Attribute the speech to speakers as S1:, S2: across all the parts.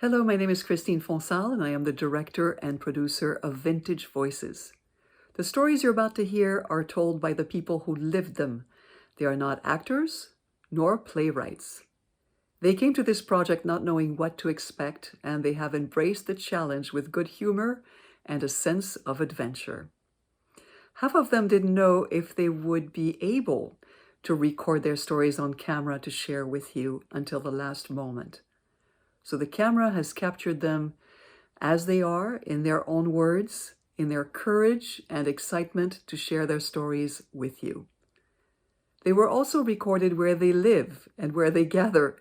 S1: Hello, my name is Christine Fonsal, and I am the director and producer of Vintage Voices. The stories you're about to hear are told by the people who lived them. They are not actors nor playwrights. They came to this project not knowing what to expect, and they have embraced the challenge with good humor and a sense of adventure. Half of them didn't know if they would be able to record their stories on camera to share with you until the last moment. So the camera has captured them as they are, in their own words, in their courage and excitement to share their stories with you. They were also recorded where they live and where they gather.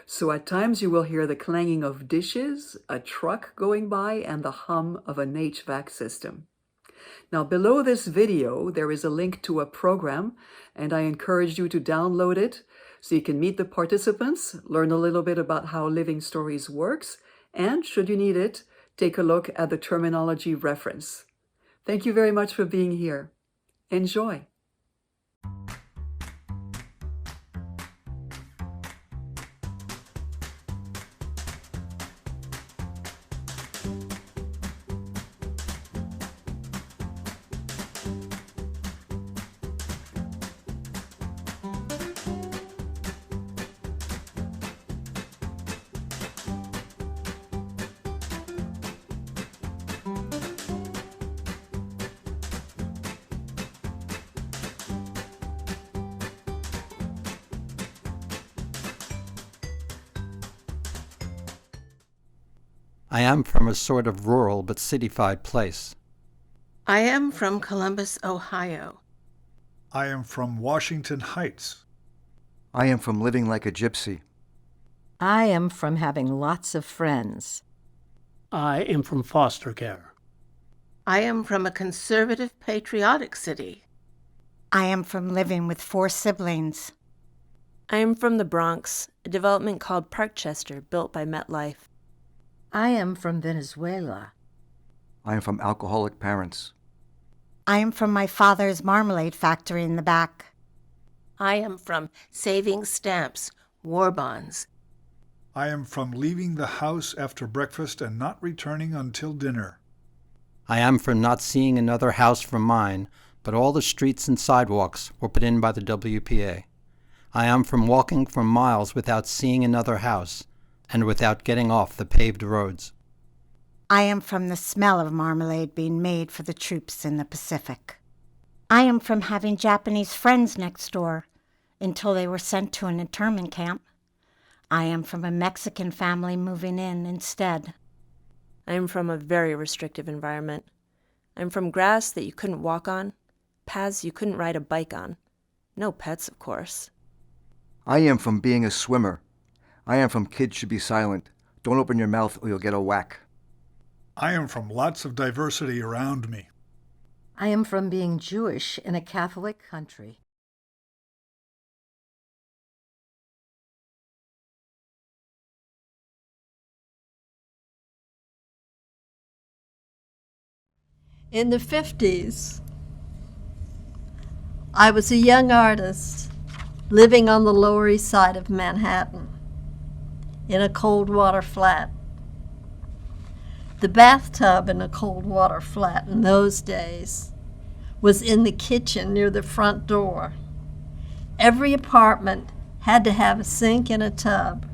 S1: So at times you will hear the clanging of dishes, a truck going by, and the hum of an HVAC system. Now, below this video, there is a link to a program, and I encourage you to download it so you can meet the participants, learn a little bit about how Living Stories works, and should you need it, take a look at the terminology reference. Thank you very much for being here. Enjoy.
S2: I am from a sort of rural but cityfied place.
S3: I am from Columbus, Ohio.
S4: I am from Washington Heights.
S5: I am from living like a gypsy.
S6: I am from having lots of friends.
S7: I am from foster care.
S3: I am from a conservative, patriotic city.
S8: I am from living with 4 siblings.
S9: I am from the Bronx, a development called Parkchester, built by MetLife.
S6: I am from Venezuela.
S5: I am from alcoholic parents.
S8: I am from my father's marmalade factory in the back.
S3: I am from saving stamps, war bonds.
S4: I am from leaving the house after breakfast and not returning until dinner.
S2: I am from not seeing another house from mine, but all the streets and sidewalks were put in by the WPA. I am from walking for miles without seeing another house, and without getting off the paved roads.
S8: I am from the smell of marmalade being made for the troops in the Pacific. I am from having Japanese friends next door until they were sent to an internment camp. I am from a Mexican family moving in instead.
S9: I am from a very restrictive environment. I'm from grass that you couldn't walk on, paths you couldn't ride a bike on. No pets, of course.
S5: I am from being a swimmer. I am from kids should be silent. Don't open your mouth or you'll get a whack.
S4: I am from lots of diversity around me.
S6: I am from being Jewish in a Catholic country.
S10: In the 50s, I was a young artist living on the Lower East Side of Manhattan in a cold water flat. The bathtub in a cold water flat in those days was in the kitchen near the front door. Every apartment had to have a sink and a tub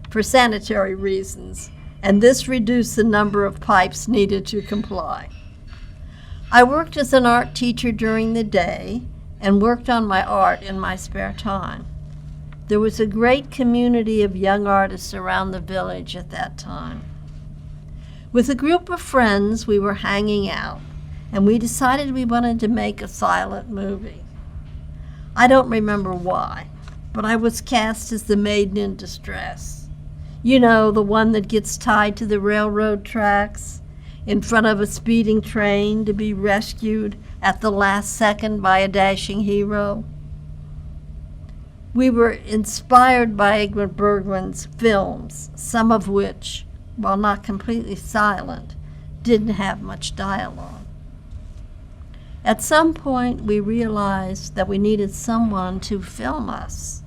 S10: for sanitary reasons, and this reduced the number of pipes needed to comply. I worked as an art teacher during the day and worked on my art in my spare time. There was a great community of young artists around the village at that time. With a group of friends, we were hanging out, and we decided we wanted to make a silent movie. I don't remember why, but I was cast as the maiden in distress. You know, the one that gets tied to the railroad tracks in front of a speeding train to be rescued at the last second by a dashing hero. We were inspired by Ingmar Bergman's films, some of which, while not completely silent, didn't have much dialogue. At some point, we realized that we needed someone to film us.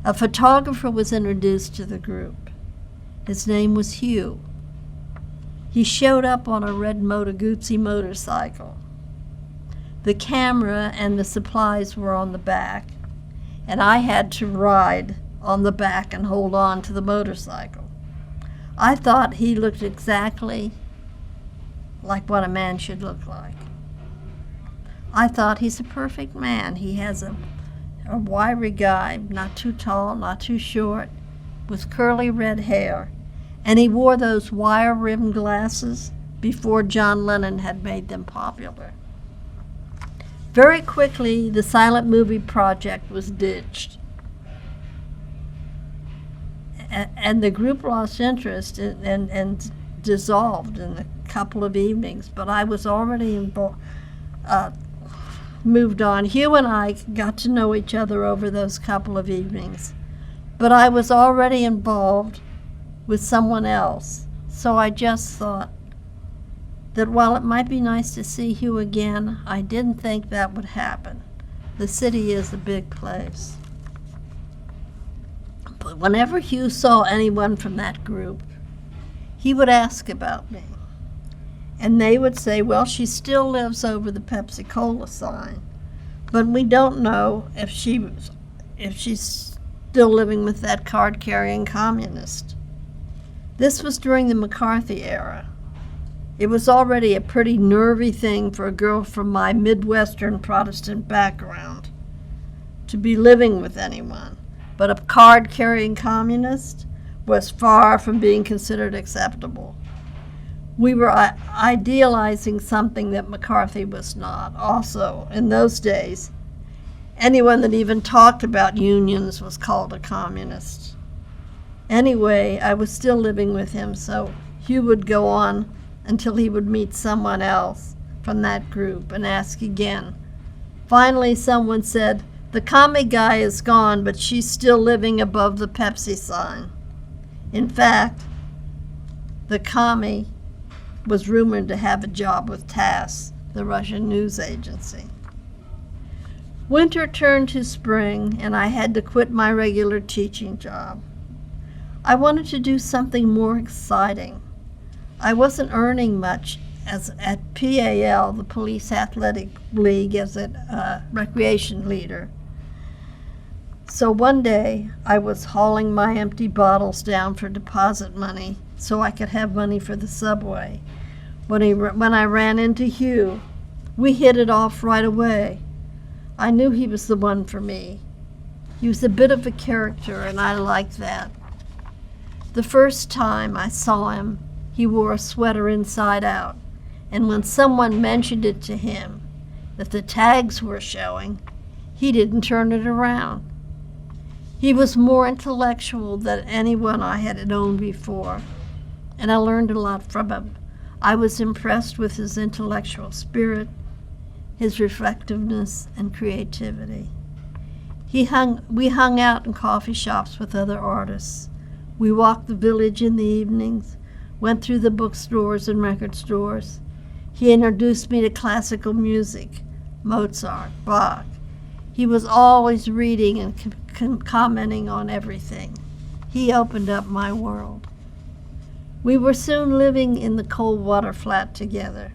S10: A photographer was introduced to the group. His name was Hugh. He showed up on a red Moto Guzzi motorcycle. The camera and the supplies were on the back, and I had to ride on the back and hold on to the motorcycle. I thought he looked exactly like what a man should look like. I thought he's a perfect man. He has a wiry guy, not too tall, not too short, with curly red hair, and he wore those wire-rimmed glasses before John Lennon had made them popular. Very quickly, the silent movie project was ditched, and the group lost interest and dissolved in a couple of evenings, but I was already moved on. Hugh and I got to know each other over those couple of evenings, but I was already involved with someone else, so I just thought that while it might be nice to see Hugh again, I didn't think that would happen. The city is a big place. But whenever Hugh saw anyone from that group, he would ask about me. And they would say, well, she still lives over the Pepsi Cola sign, but we don't know if she's still living with that card-carrying communist. This was during the McCarthy era. It was already a pretty nervy thing for a girl from my Midwestern Protestant background to be living with anyone, but a card-carrying communist was far from being considered acceptable. We were idealizing something that McCarthy was not. Also, in those days, anyone that even talked about unions was called a communist. Anyway, I was still living with him, so Hugh would go on until he would meet someone else from that group and ask again. Finally, someone said, the commie guy is gone, but she's still living above the Pepsi sign. In fact, the commie was rumored to have a job with TASS, the Russian news agency. Winter turned to spring, and I had to quit my regular teaching job. I wanted to do something more exciting. I wasn't earning much at PAL, the Police Athletic League, as a recreation leader. So one day, I was hauling my empty bottles down for deposit money so I could have money for the subway. When I ran into Hugh, we hit it off right away. I knew he was the one for me. He was a bit of a character, and I liked that. The first time I saw him, he wore a sweater inside out, and when someone mentioned it to him, that the tags were showing, he didn't turn it around. He was more intellectual than anyone I had known before, and I learned a lot from him. I was impressed with his intellectual spirit, his reflectiveness, and creativity. We hung out in coffee shops with other artists. We walked the village in the evenings, went through the bookstores and record stores. He introduced me to classical music, Mozart, Bach. He was always reading and commenting on everything. He opened up my world. We were soon living in the cold water flat together.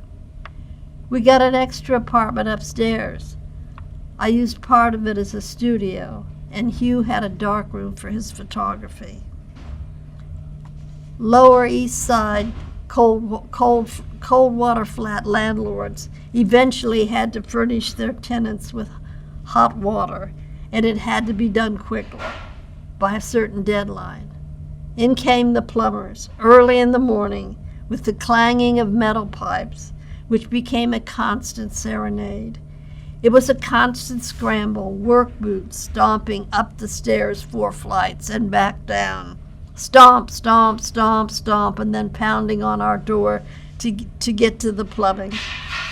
S10: We got an extra apartment upstairs. I used part of it as a studio, and Hugh had a dark room for his photography. Lower East Side cold water flat landlords eventually had to furnish their tenants with hot water, and it had to be done quickly, by a certain deadline. In came the plumbers, early in the morning, with the clanging of metal pipes, which became a constant serenade. It was a constant scramble, work boots stomping up the stairs 4 flights and back down. Stomp, stomp, stomp, stomp, and then pounding on our door to get to the plumbing.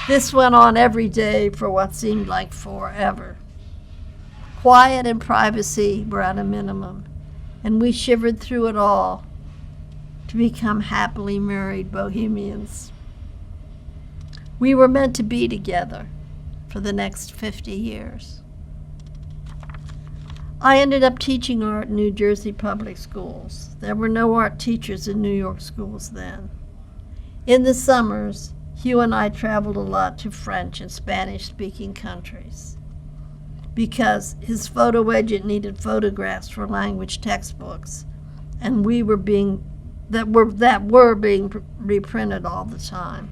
S10: This went on every day for what seemed like forever. Quiet and privacy were at a minimum, and we shivered through it all to become happily married bohemians. We were meant to be together for the next 50 years. I ended up teaching art in New Jersey public schools. There were no art teachers in New York schools then. In the summers, Hugh and I traveled a lot to French and Spanish-speaking countries because his photo agent needed photographs for language textbooks, and that were being reprinted all the time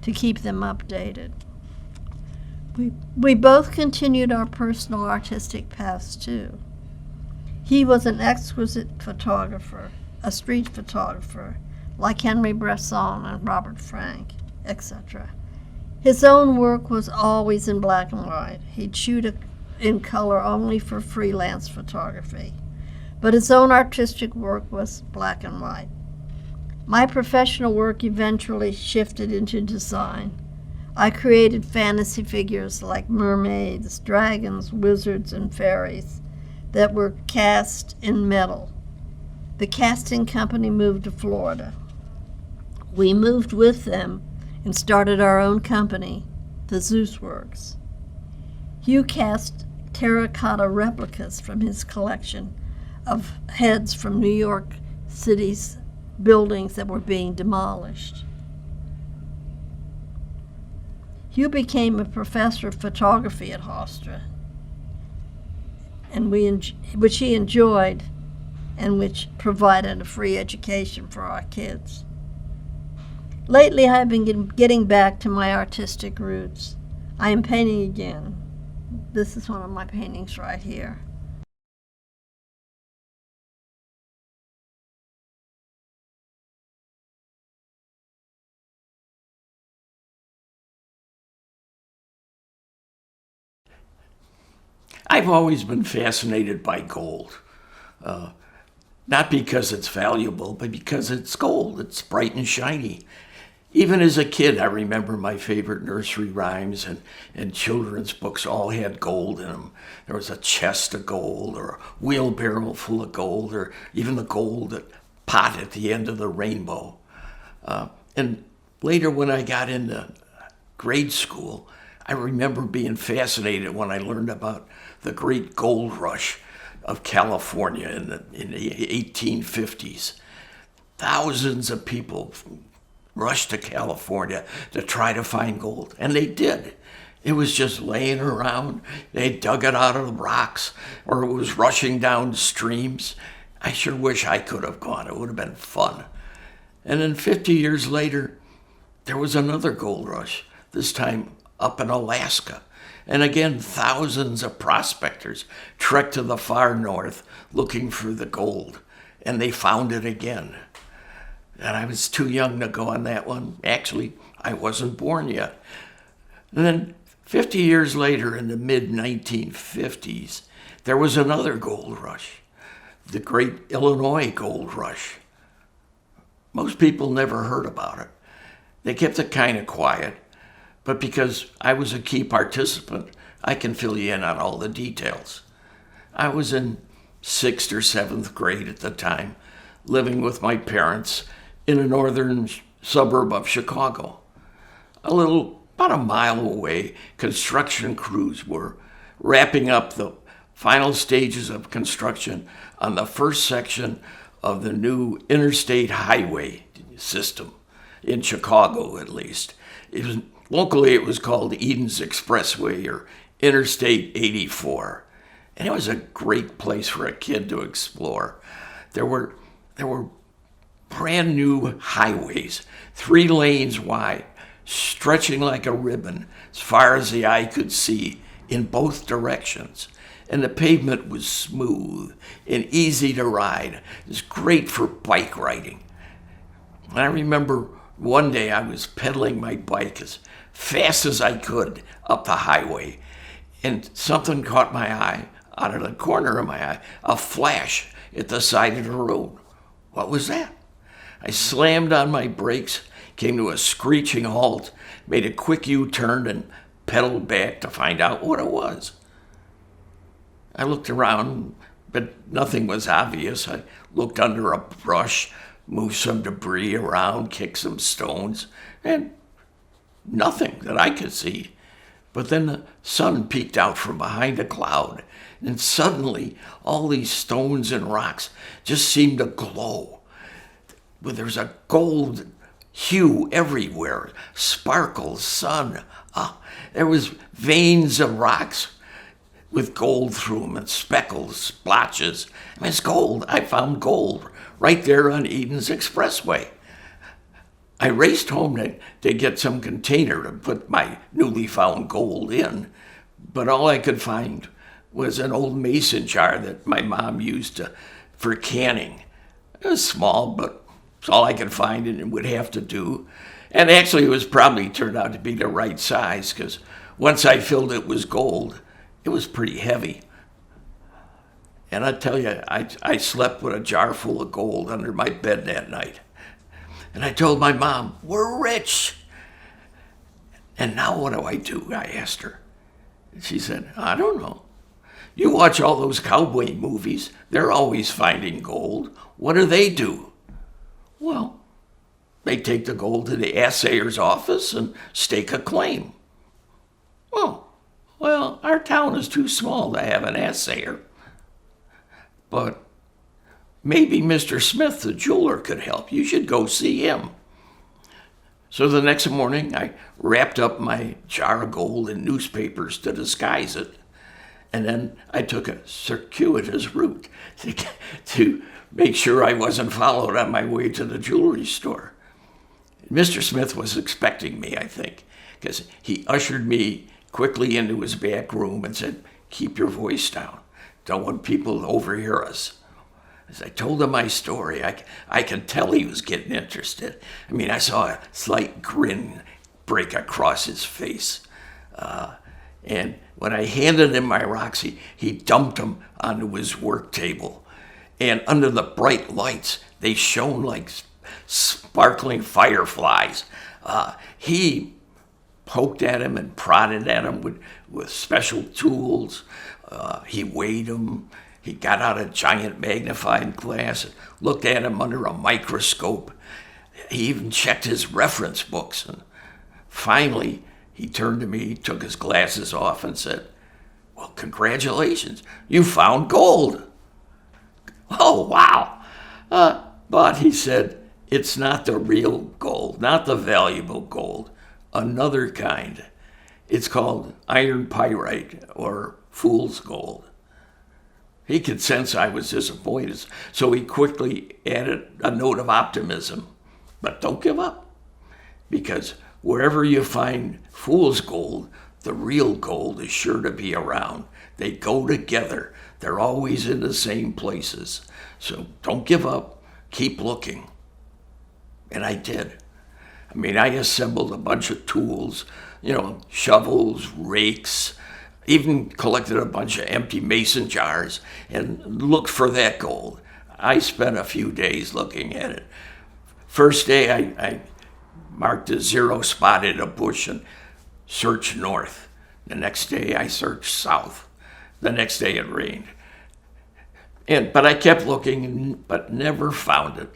S10: to keep them updated. We both continued our personal artistic paths too. He was an exquisite photographer, a street photographer, like Henry Bresson and Robert Frank, etc. His own work was always in black and white. He'd shoot in color only for freelance photography, but his own artistic work was black and white. My professional work eventually shifted into design. I created fantasy figures like mermaids, dragons, wizards, and fairies that were cast in metal. The casting company moved to Florida. We moved with them and started our own company, the Zeus Works. Hugh cast terracotta replicas from his collection of heads from New York City's buildings that were being demolished. Hugh became a professor of photography at Hofstra, and which he enjoyed and which provided a free education for our kids. Lately, I've been getting back to my artistic roots. I am painting again. This is one of my paintings right here.
S11: I've always been fascinated by gold. Not because it's valuable, but because it's gold. It's bright and shiny. Even as a kid, I remember my favorite nursery rhymes and children's books all had gold in them. There was a chest of gold or a wheelbarrow full of gold or even the gold pot at the end of the rainbow. And later when I got into grade school, I remember being fascinated when I learned about the great gold rush of California in the 1850s. Thousands of people rushed to California to try to find gold, and they did. It was just laying around. They dug it out of the rocks, or it was rushing down streams. I sure wish I could have gone. It would have been fun. And then 50 years later, there was another gold rush, this time up in Alaska. And again, thousands of prospectors trekked to the far north looking for the gold, and they found it again. And I was too young to go on that one. Actually, I wasn't born yet. And then 50 years later, in the mid-1950s, there was another gold rush, the great Illinois gold rush. Most people never heard about it. They kept it kind of quiet. But because I was a key participant, I can fill you in on all the details. I was in 6th or 7th grade at the time, living with my parents in a northern suburb of Chicago. About a mile away, construction crews were wrapping up the final stages of construction on the first section of the new interstate highway system, in Chicago at least. Locally, it was called Eden's Expressway or Interstate 84. And it was a great place for a kid to explore. There were brand new highways, 3 lanes wide, stretching like a ribbon as far as the eye could see in both directions. And the pavement was smooth and easy to ride. It was great for bike riding. And I remember one day I was pedaling my bike as fast as I could up the highway, and something caught my eye out of the corner of my eye, a flash at the side of the road. What was that? I slammed on my brakes, came to a screeching halt, made a quick U-turn, and pedaled back to find out what it was. I looked around, but nothing was obvious. I looked under a brush, moved some debris around, kicked some stones, and nothing that I could see. But then the sun peeked out from behind a cloud, and suddenly all these stones and rocks just seemed to glow. There's a gold hue everywhere, sparkles, sun. There was veins of rocks with gold through them and speckles, splotches. I mean, it's gold. I found gold right there on Eden's Expressway. I raced home to get some container to put my newly found gold in, but all I could find was an old mason jar that my mom used for canning. It was small, but it's all I could find and it would have to do. And actually, it was probably turned out to be the right size, because once I filled it with gold, it was pretty heavy. And I tell you, I slept with a jar full of gold under my bed that night. And I told my mom, we're rich. And now what do? I asked her. And she said, I don't know. You watch all those cowboy movies. They're always finding gold. What do? Well, they take the gold to the assayer's office and stake a claim. Oh, well, our town is too small to have an assayer. But maybe Mr. Smith, the jeweler, could help. You should go see him. So the next morning, I wrapped up my jar of gold in newspapers to disguise it. And then I took a circuitous route to make sure I wasn't followed on my way to the jewelry store. Mr. Smith was expecting me, I think, because he ushered me quickly into his back room and said, keep your voice down. Don't want people to overhear us. As I told him my story, I could tell he was getting interested. I mean, I saw a slight grin break across his face. And when I handed him my rocks, he dumped them onto his work table. And under the bright lights, they shone like sparkling fireflies. He poked at him and prodded at him with special tools. He weighed him. He got out a giant magnifying glass and looked at him under a microscope. He even checked his reference books. And finally, he turned to me, took his glasses off, and said, well, congratulations, you found gold. Oh, wow. But he said, it's not the real gold, not the valuable gold, another kind. It's called iron pyrite or fool's gold. He could sense I was disappointed, so he quickly added a note of optimism. But don't give up, because wherever you find fool's gold, the real gold is sure to be around. They go together. They're always in the same places. So don't give up. Keep looking. And I did. I mean, I assembled a bunch of tools, shovels, rakes, even collected a bunch of empty mason jars and looked for that gold. I spent a few days looking at it. First day, I marked a 0 spot in a bush and searched north. The next day, I searched south. The next day, it rained. But I kept looking, but never found it.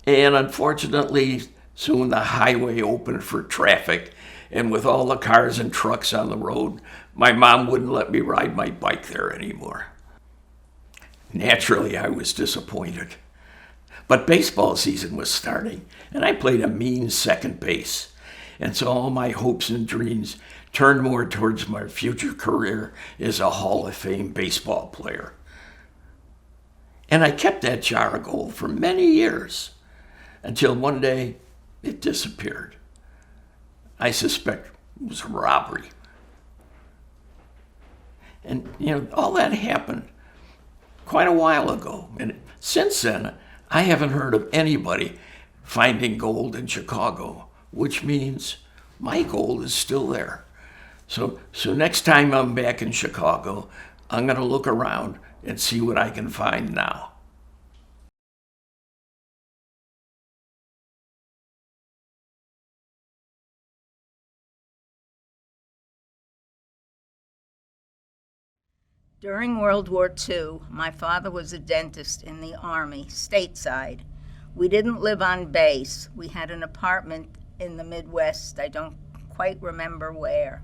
S11: And unfortunately, soon the highway opened for traffic, and with all the cars and trucks on the road, my mom wouldn't let me ride my bike there anymore. Naturally, I was disappointed. But baseball season was starting, and I played a mean second base. And so all my hopes and dreams turned more towards my future career as a Hall of Fame baseball player. And I kept that jar of gold for many years, until one day it disappeared. I suspect it was a robbery. And, all that happened quite a while ago. And since then, I haven't heard of anybody finding gold in Chicago, which means my gold is still there. So next time I'm back in Chicago, I'm going to look around and see what I can find now.
S12: During World War II, my father was a dentist in the Army, stateside. We didn't live on base. We had an apartment in the Midwest. I don't quite remember where.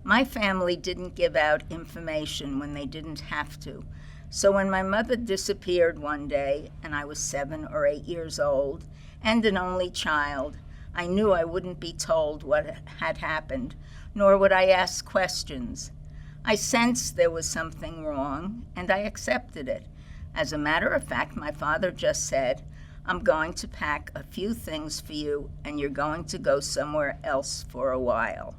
S12: My family didn't give out information when they didn't have to. So when my mother disappeared one day, and I was 7 or 8 years old, and an only child, I knew I wouldn't be told what had happened, nor would I ask questions. I sensed there was something wrong, and I accepted it. As a matter of fact, my father just said, "I'm going to pack a few things for you, and you're going to go somewhere else for a while."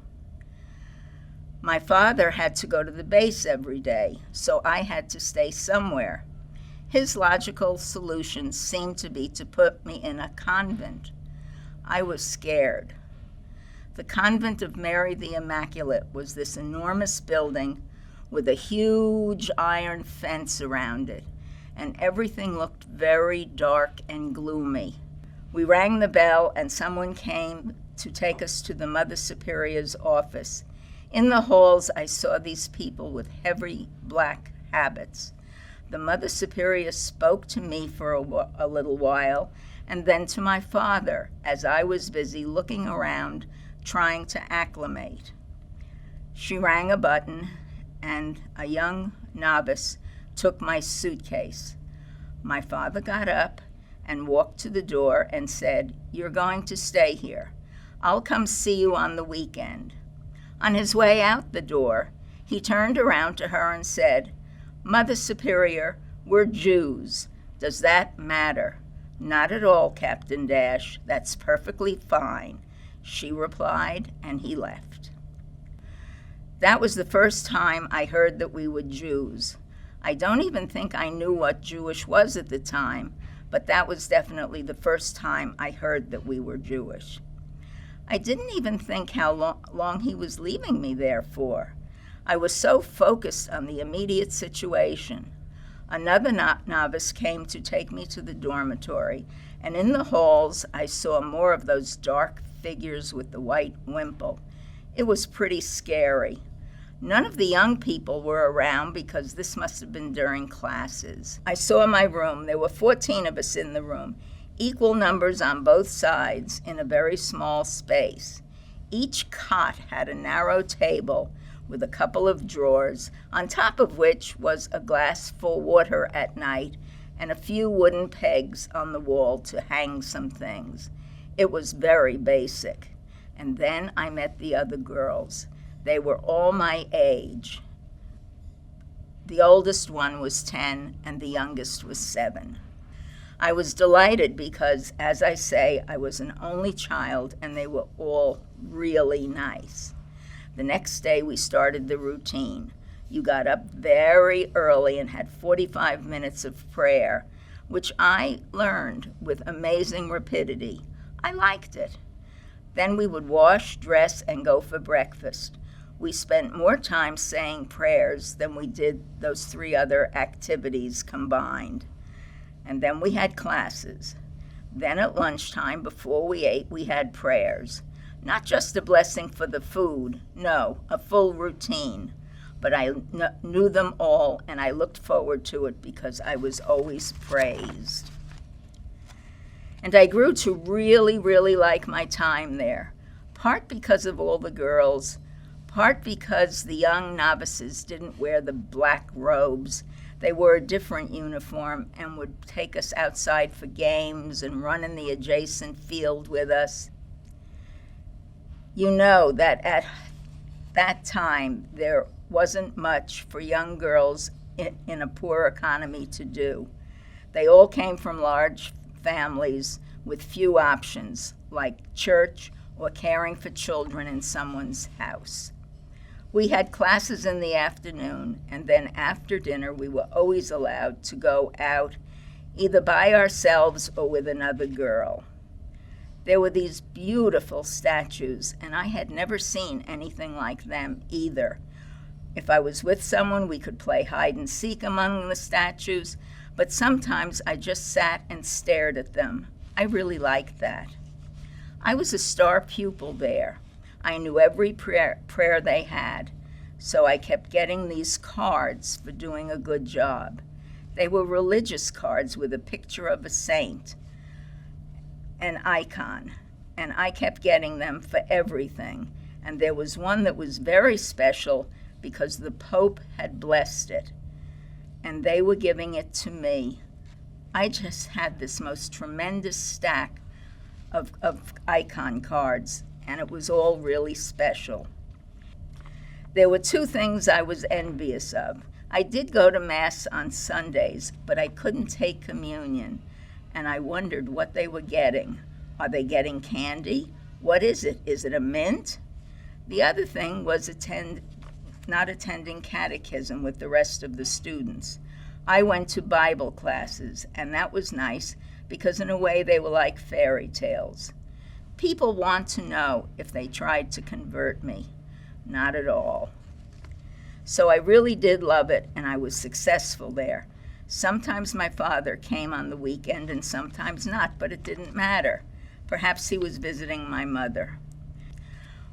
S12: My father had to go to the base every day, so I had to stay somewhere. His logical solution seemed to be to put me in a convent. I was scared. The convent of Mary the Immaculate was this enormous building with a huge iron fence around it, and everything looked very dark and gloomy. We rang the bell, and someone came to take us to the Mother Superior's office. In the halls, I saw these people with heavy black habits. The Mother Superior spoke to me for a little while, and then to my father, as I was busy looking around, trying to acclimate. She rang a button, and a young novice took my suitcase. My father got up and walked to the door and said, "You're going to stay here. I'll come see you on the weekend." On his way out the door, he turned around to her and said, "Mother Superior, we're Jews. Does that matter?" "Not at all, Captain Dash. That's perfectly fine," she replied, and he left. That was the first time I heard that we were Jews. I don't even think I knew what Jewish was at the time, but that was definitely the first time I heard that we were Jewish. I didn't even think how long he was leaving me there for. I was so focused on the immediate situation. Another novice came to take me to the dormitory, and in the halls I saw more of those dark figures with the white wimple. It was pretty scary. None of the young people were around because this must have been during classes. I saw my room. There were 14 of us in the room, equal numbers on both sides in a very small space. Each cot had a narrow table with a couple of drawers, on top of which was a glass for water at night and a few wooden pegs on the wall to hang some things. It was very basic. And then I met the other girls. They were all my age. The oldest one was 10 and the youngest was 7. I was delighted because, as I say, I was an only child and they were all really nice. The next day we started the routine. You got up very early and had 45 minutes of prayer, which I learned with amazing rapidity. I liked it. Then we would wash, dress, and go for breakfast. We spent more time saying prayers than we did those 3 other activities combined. And then we had classes. Then at lunchtime, before we ate, we had prayers. Not just a blessing for the food, no, a full routine. But I knew them all, and I looked forward to it because I was always praised. And I grew to really, really like my time there, part because of all the girls, part because the young novices didn't wear the black robes. They wore a different uniform and would take us outside for games and run in the adjacent field with us. You know that at that time there wasn't much for young girls in a poor economy to do. They all came from large families with few options, like church or caring for children in someone's house. We had classes in the afternoon, and then after dinner we were always allowed to go out, either by ourselves or with another girl. There were these beautiful statues, and I had never seen anything like them either. If I was with someone, we could play hide and seek among the statues, but sometimes I just sat and stared at them. I really liked that. I was a star pupil there. I knew every prayer they had, so I kept getting these cards for doing a good job. They were religious cards with a picture of a saint, an icon, and I kept getting them for everything. and there was one that was very special because the Pope had blessed it, and they were giving it to me. I just had this most tremendous stack of icon cards, and it was all really special. There were two things I was envious of. I did go to Mass on Sundays, but I couldn't take communion, and I wondered what they were getting. Are they getting candy? What is it? Is it a mint? The other thing was not attending catechism with the rest of the students. I went to Bible classes, and that was nice because in a way they were like fairy tales. People want to know if they tried to convert me. Not at all. So I really did love it, and I was successful there. Sometimes my father came on the weekend and sometimes not, but it didn't matter. Perhaps he was visiting my mother.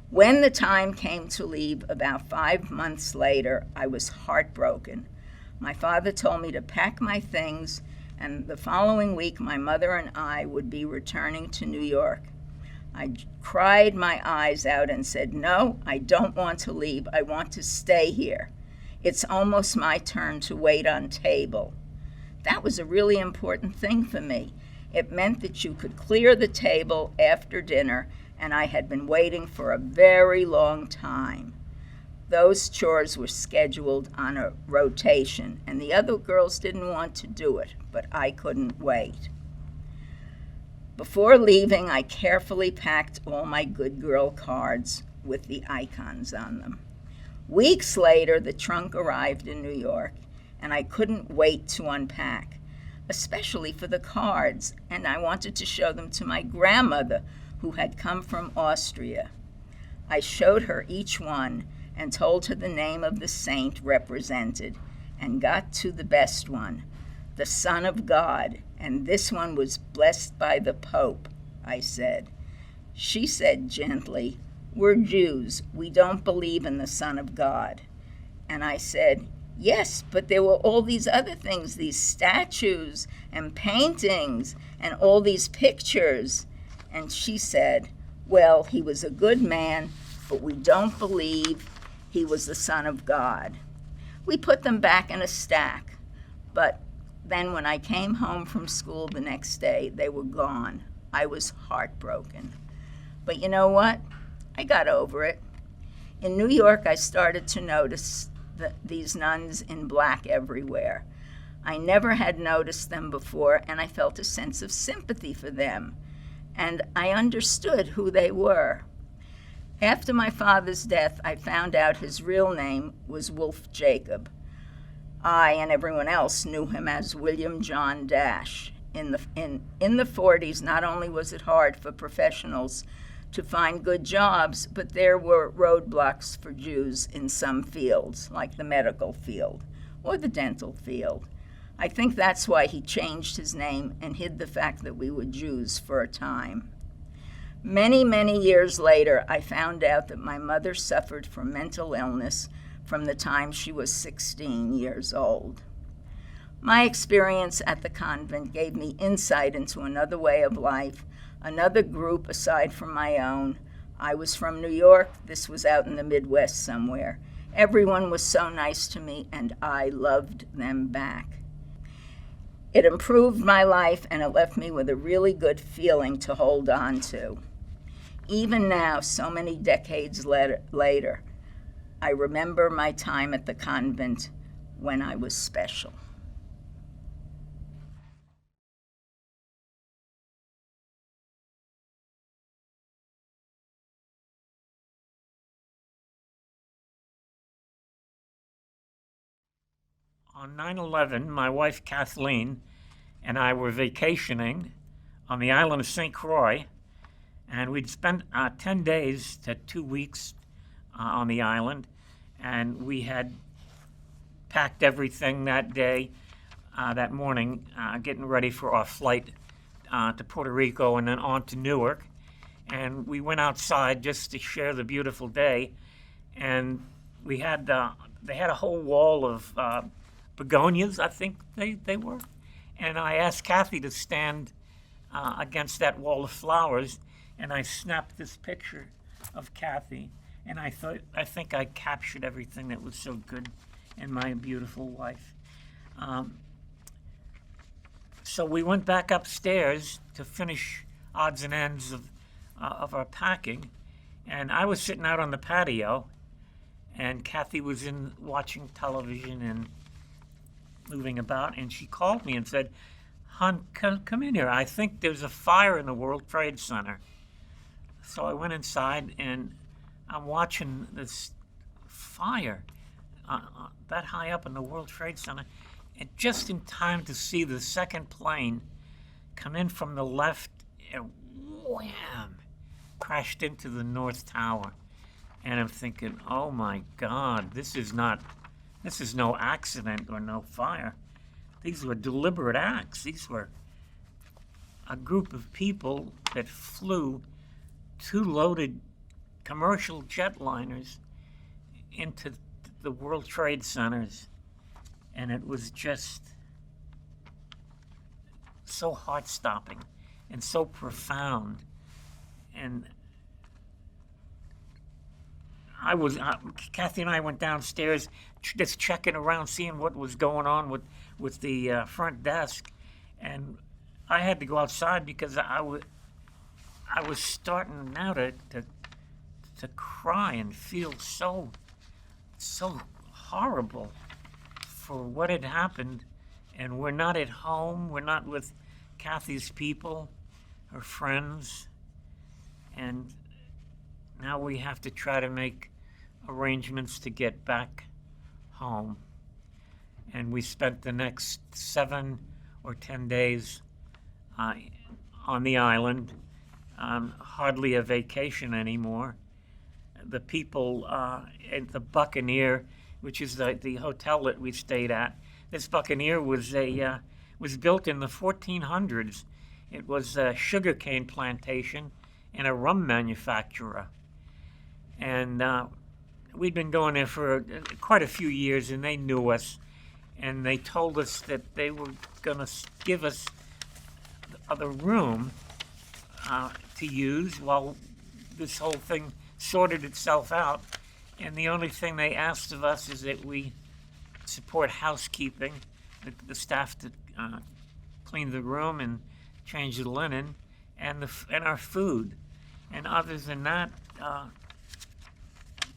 S12: When the time came to leave, about 5 months later, I was heartbroken. My father told me to pack my things, and the following week my mother and I would be returning to New York. I cried my eyes out and said, "No, I don't want to leave. I want to stay here. It's almost my turn to wait on table." That was a really important thing for me. It meant that you could clear the table after dinner, and I had been waiting for a very long time. Those chores were scheduled on a rotation, and the other girls didn't want to do it, but I couldn't wait. Before leaving, I carefully packed all my good girl cards with the icons on them. Weeks later, the trunk arrived in New York, and I couldn't wait to unpack, especially for the cards, and I wanted to show them to my grandmother, who had come from Austria. I showed her each one and told her the name of the saint represented, and got to the best one, the Son of God, and this one was blessed by the Pope, I said. She said gently, "We're Jews. We don't believe in the Son of God." And I said, "Yes, but there were all these other things, these statues and paintings and all these pictures." And she said, "Well, he was a good man, but we don't believe he was the Son of God." We put them back in a stack, but then when I came home from school the next day, they were gone. I was heartbroken. But you know what? I got over it. In New York, I started to notice these nuns in black everywhere. I never had noticed them before, and I felt a sense of sympathy for them, and I understood who they were. After my father's death, I found out his real name was Wolf Jacob. I and everyone else knew him as William John Dash. In the 40s, not only was it hard for professionals to find good jobs, but there were roadblocks for Jews in some fields, like the medical field or the dental field. I think that's why he changed his name and hid the fact that we were Jews for a time. Many, many years later, I found out that my mother suffered from mental illness from the time she was 16 years old. My experience at the convent gave me insight into another way of life, another group aside from my own. I was from New York. This was out in the Midwest somewhere. Everyone was so nice to me, and I loved them back. It improved my life, and it left me with a really good feeling to hold on to. Even now, so many decades later, I remember my time at the convent when I was special.
S13: On 9/11, my wife Kathleen and I were vacationing on the island of St. Croix, and we'd spent 10 days to 2 weeks on the island, and we had packed everything that day, that morning, getting ready for our flight to Puerto Rico and then on to Newark. And we went outside just to share the beautiful day, and we had they had a whole wall of begonias, I think they were. And I asked Kathy to stand against that wall of flowers, and I snapped this picture of Kathy. And I think I captured everything that was so good in my beautiful wife. So we went back upstairs to finish odds and ends of our packing, and I was sitting out on the patio, and Kathy was in watching television and moving about, and she called me and said, "Hon, come in here. I think there's a fire in the World Trade Center." So I went inside, and I'm watching this fire that high up in the World Trade Center, and just in time to see the second plane come in from the left and wham, crashed into the North Tower. And I'm thinking, oh my God, this is no accident or no fire. These were deliberate acts. These were a group of people that flew 2 loaded commercial jetliners into the World Trade Centers. And it was just so heart-stopping and so profound. And Kathy and I went downstairs just checking around, seeing what was going on with the front desk. And I had to go outside because I was starting now to cry and feel so horrible for what had happened. And we're not at home. We're not with Kathy's people, her friends. And now we have to try to make arrangements to get back home. And we spent the next 7 or 10 days on the island, hardly a vacation anymore. The people at the Buccaneer, which is the hotel that we stayed at, this Buccaneer was built in the 1400s. It was a sugarcane plantation and a rum manufacturer. And we'd been going there for quite a few years, and they knew us. And they told us that they were going to give us the room to use while this whole thing sorted itself out. And the only thing they asked of us is that we support housekeeping, the staff to clean the room and change the linen, and our food. And other than that,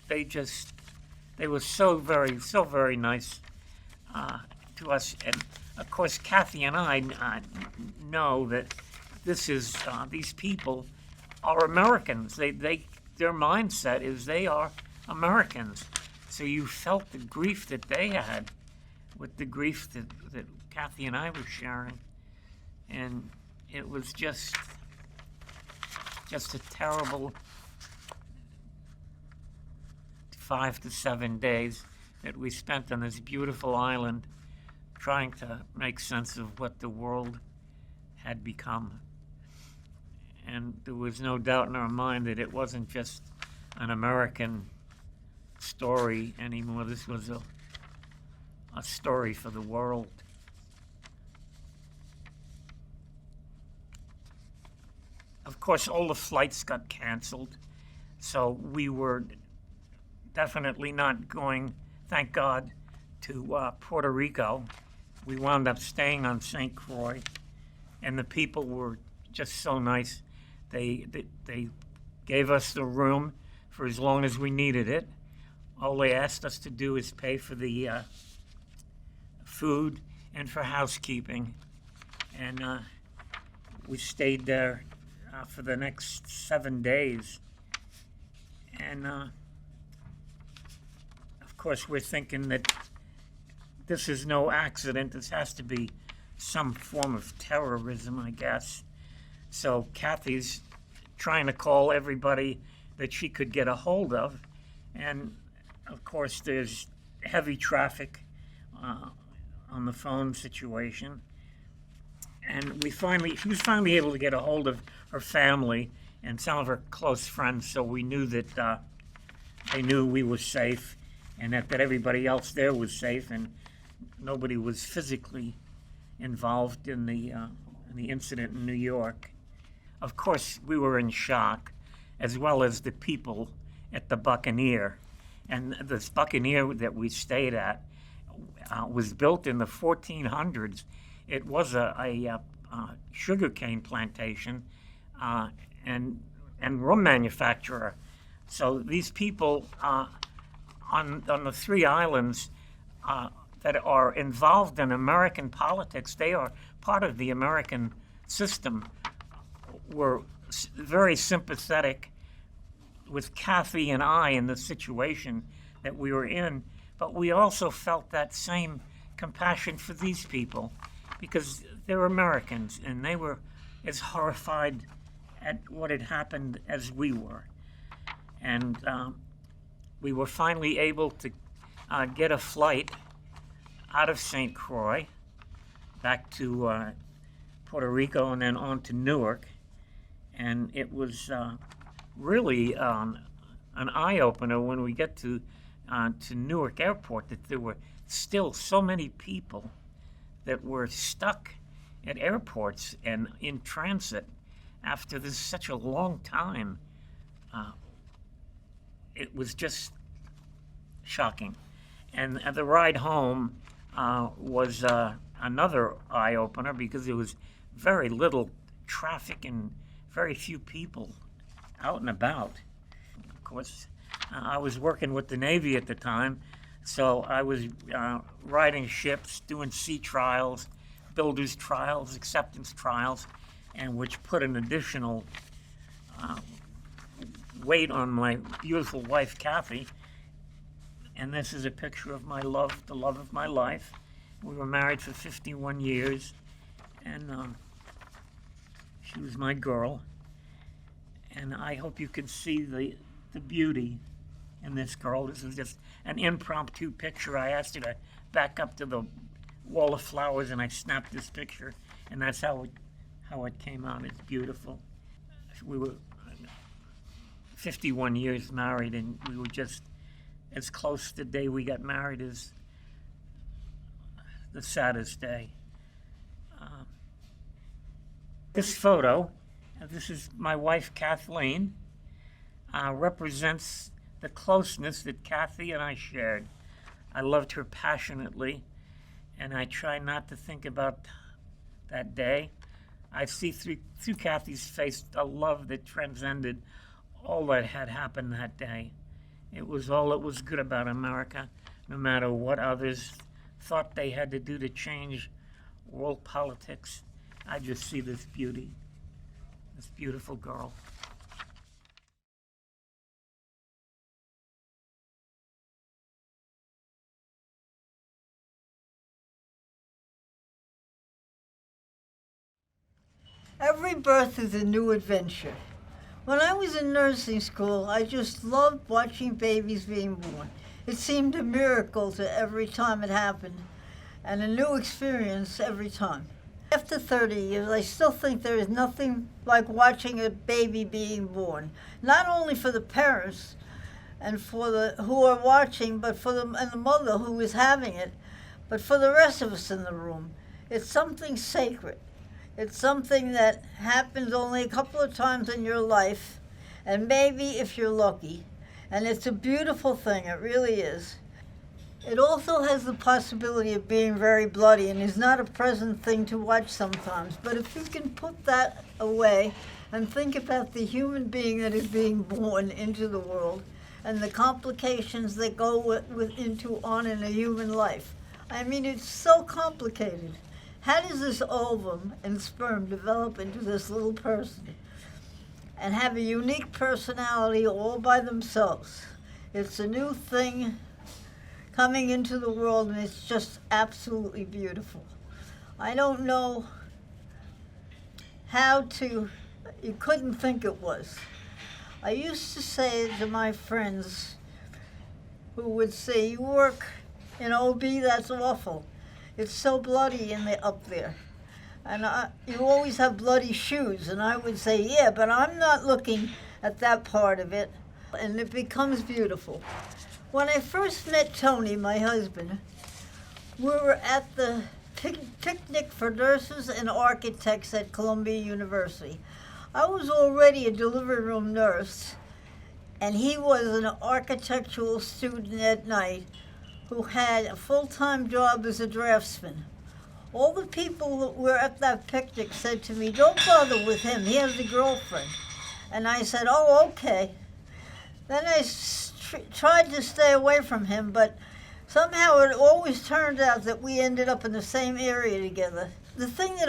S13: they were so very nice to us. And of course, Kathy and I know that these people are Americans. Their mindset is they are Americans. So you felt the grief that they had with the grief that Kathy and I were sharing. And it was just a terrible 5 to 7 days that we spent on this beautiful island trying to make sense of what the world had become. And there was no doubt in our mind that it wasn't just an American story anymore. This was a story for the world. Of course, all the flights got canceled, so we were definitely not going, thank God, to Puerto Rico. We wound up staying on St. Croix, and the people were just so nice. They gave us the room for as long as we needed it. All they asked us to do is pay for the food and for housekeeping. And we stayed there for the next 7 days. And of course, we're thinking that this is no accident. This has to be some form of terrorism, I guess. So Kathy's trying to call everybody that she could get a hold of. And of course, there's heavy traffic on the phone situation. And she was finally able to get a hold of her family and some of her close friends, so we knew that they knew we were safe and that everybody else there was safe and nobody was physically involved in the incident in New York. Of course, we were in shock, as well as the people at the Buccaneer. And this Buccaneer that we stayed at was built in the 1400s. It was a sugarcane plantation and rum manufacturer. So these people on the 3 islands that are involved in American politics, they are part of the American system, were very sympathetic with Kathy and I in the situation that we were in, but we also felt that same compassion for these people because they're Americans and they were as horrified at what had happened as we were. And we were finally able to get a flight out of St. Croix back to Puerto Rico and then on to Newark. And it was really an eye-opener when we get to Newark Airport that there were still so many people that were stuck at airports and in transit after this such a long time. It was just shocking. And the ride home was another eye-opener because there was very little traffic and very few people out and about. Of course, I was working with the Navy at the time, so I was riding ships, doing sea trials, builders trials, acceptance trials, and which put an additional weight on my beautiful wife, Kathy. And this is a picture of my love, the love of my life. We were married for 51 years, and she was my girl. And I hope you can see the beauty in this girl. This is just an impromptu picture. I asked her to back up to the wall of flowers, and I snapped this picture, and that's how it came out. It's beautiful. We were 51 years married, and we were just as close to the day we got married as the saddest day. This photo, this is my wife Kathleen, represents the closeness that Kathy and I shared. I loved her passionately, and I try not to think about that day. I see through Kathy's face a love that transcended all that had happened that day. It was all that was good about America, no matter what others thought they had to do to change world politics. I just see this beauty, this beautiful girl.
S10: Every birth is a new adventure. When I was in nursing school, I just loved watching babies being born. It seemed a miracle to every time it happened, and a new experience every time. After 30 years, I still think there is nothing like watching a baby being born, not only for the parents and for the who are watching, but for the mother who is having it, but for the rest of us in the room. It's something sacred. It's something that happens only a couple of times in your life, and maybe if you're lucky. And it's a beautiful thing, it really is. It also has the possibility of being very bloody and is not a pleasant thing to watch sometimes. But if you can put that away and think about the human being that is being born into the world and the complications that go on in a human life. I mean, it's so complicated. How does this ovum and sperm develop into this little person and have a unique personality all by themselves? It's a new thing coming into the world, and it's just absolutely beautiful. I don't know you couldn't think it was. I used to say to my friends who would say, "You work in OB, that's awful. It's so bloody up there. And you always have bloody shoes." And I would say, "Yeah, but I'm not looking at that part of it." And it becomes beautiful. When I first met Tony, my husband, we were at the picnic for nurses and architects at Columbia University. I was already a delivery room nurse,
S14: and he was an architectural student at night who had a full-time job as a draftsman. All the people that were at that picnic said to me, "Don't bother with him, he has a girlfriend." And I said, "Oh, okay." Then I tried to stay away from him, but somehow it always turned out that we ended up in the same area together. The thing that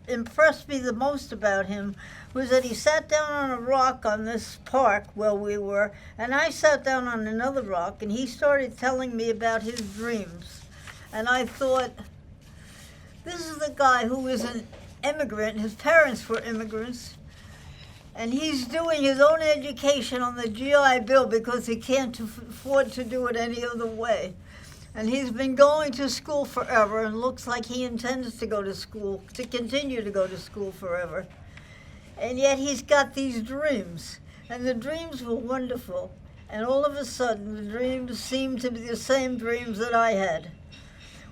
S14: impressed me the most about him was that he sat down on a rock on this park where we were, and I sat down on another rock, and he started telling me about his dreams. And I thought, this is the guy who is an immigrant, his parents were immigrants, and he's doing his own education on the GI Bill because he can't afford to do it any other way. And he's been going to school forever and looks like he intends to go to school, to continue to go to school forever. And yet he's got these dreams, and the dreams were wonderful. And all of a sudden, the dreams seemed to be the same dreams that I had.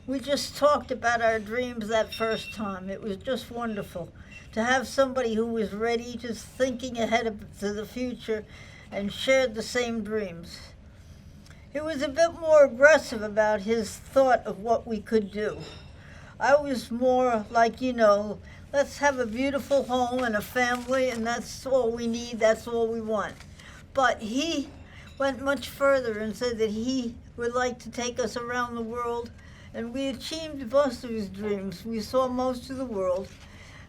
S14: We just talked about our dreams that first time. It was just wonderful to have somebody who was ready, just thinking ahead to the future, and shared the same dreams. He was a bit more aggressive about his thought of what we could do. I was more like, let's have a beautiful home and a family, and that's all we need, that's all we want. But he went much further and said that he would like to take us around the world, and we achieved most of his dreams. We saw most of the world,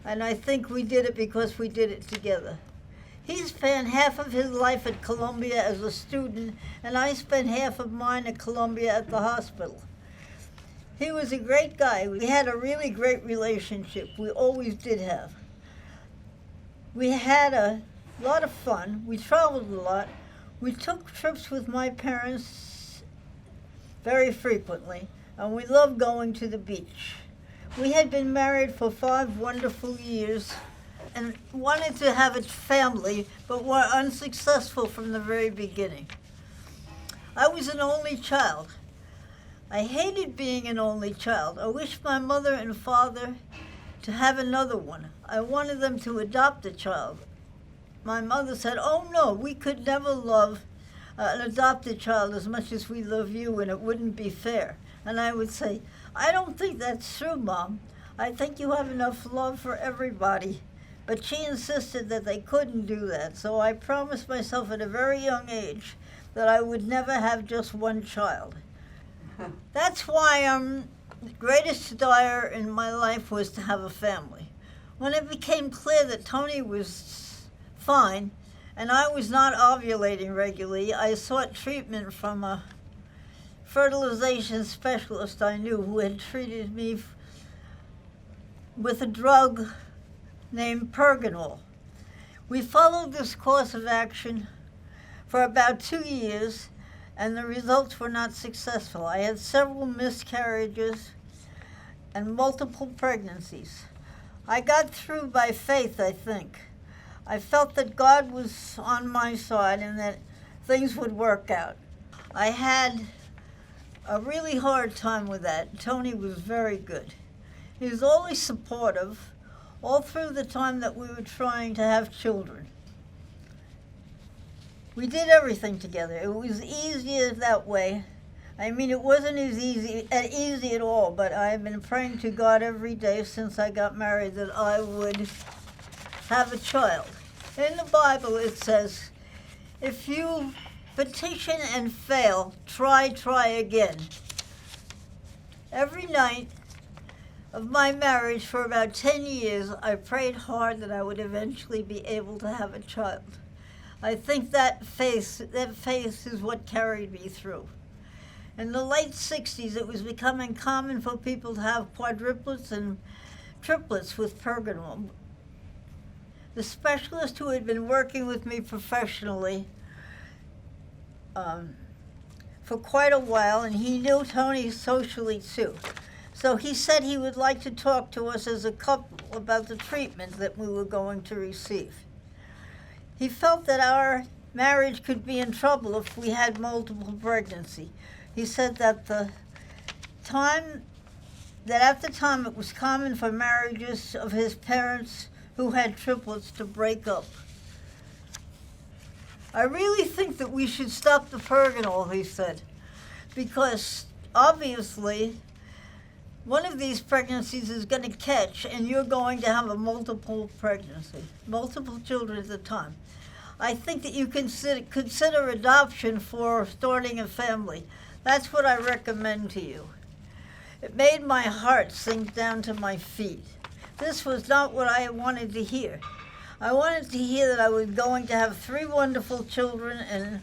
S14: and I think we did it because we did it together. He spent half of his life at Columbia as a student, and I spent half of mine at Columbia at the hospital. He was a great guy. We had a really great relationship. We always did have. We had a lot of fun. We traveled a lot. We took trips with my parents very frequently, and we loved going to the beach. We had been married for 5 wonderful years and wanted to have a family, but were unsuccessful from the very beginning. I was an only child. I hated being an only child. I wished my mother and father to have another one. I wanted them to adopt a child. My mother said, "Oh no, we could never love an adopted child as much as we love you, and it wouldn't be fair." And I would say, "I don't think that's true, Mom. I think you have enough love for everybody." But she insisted that they couldn't do that, so I promised myself at a very young age that I would never have just one child. That's why the greatest desire in my life was to have a family. When it became clear that Tony was fine and I was not ovulating regularly, I sought treatment from a fertilization specialist I knew who had treated me with a drug named Pergonal. We followed this course of action for about 2 years, and the results were not successful. I had several miscarriages and multiple pregnancies. I got through by faith, I think. I felt that God was on my side and that things would work out. I had a really hard time with that. Tony was very good. He was always supportive all through the time that we were trying to have children. We did everything together. It was easier that way. I mean, it wasn't as easy at all, but I've been praying to God every day since I got married that I would have a child. In the Bible it says, if you petition and fail, try again. Every night of my marriage for about 10 years, I prayed hard that I would eventually be able to have a child. I think that faith is what carried me through. In the late 60s, it was becoming common for people to have quadruplets and triplets with Pergonal. The specialist who had been working with me professionally for quite a while, and he knew Tony socially too. So he said he would like to talk to us as a couple about the treatment that we were going to receive. He felt that our marriage could be in trouble if we had multiple pregnancy. He said that at the time it was common for marriages of his parents who had triplets to break up. I really think that we should stop the Pergonal, he said, because obviously one of these pregnancies is going to catch and you're going to have a multiple pregnancy, multiple children at a time. I think that you consider adoption for starting a family. That's what I recommend to you. It made my heart sink down to my feet. This was not what I wanted to hear. I wanted to hear that I was going to have 3 wonderful children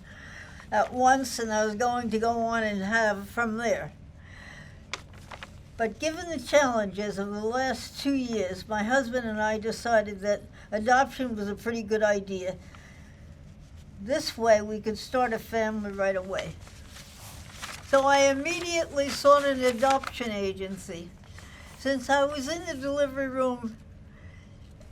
S14: at once, and I was going to go on and have from there. But given the challenges of the last 2 years, my husband and I decided that adoption was a pretty good idea. This way we could start a family right away. So I immediately sought an adoption agency. Since I was a delivery room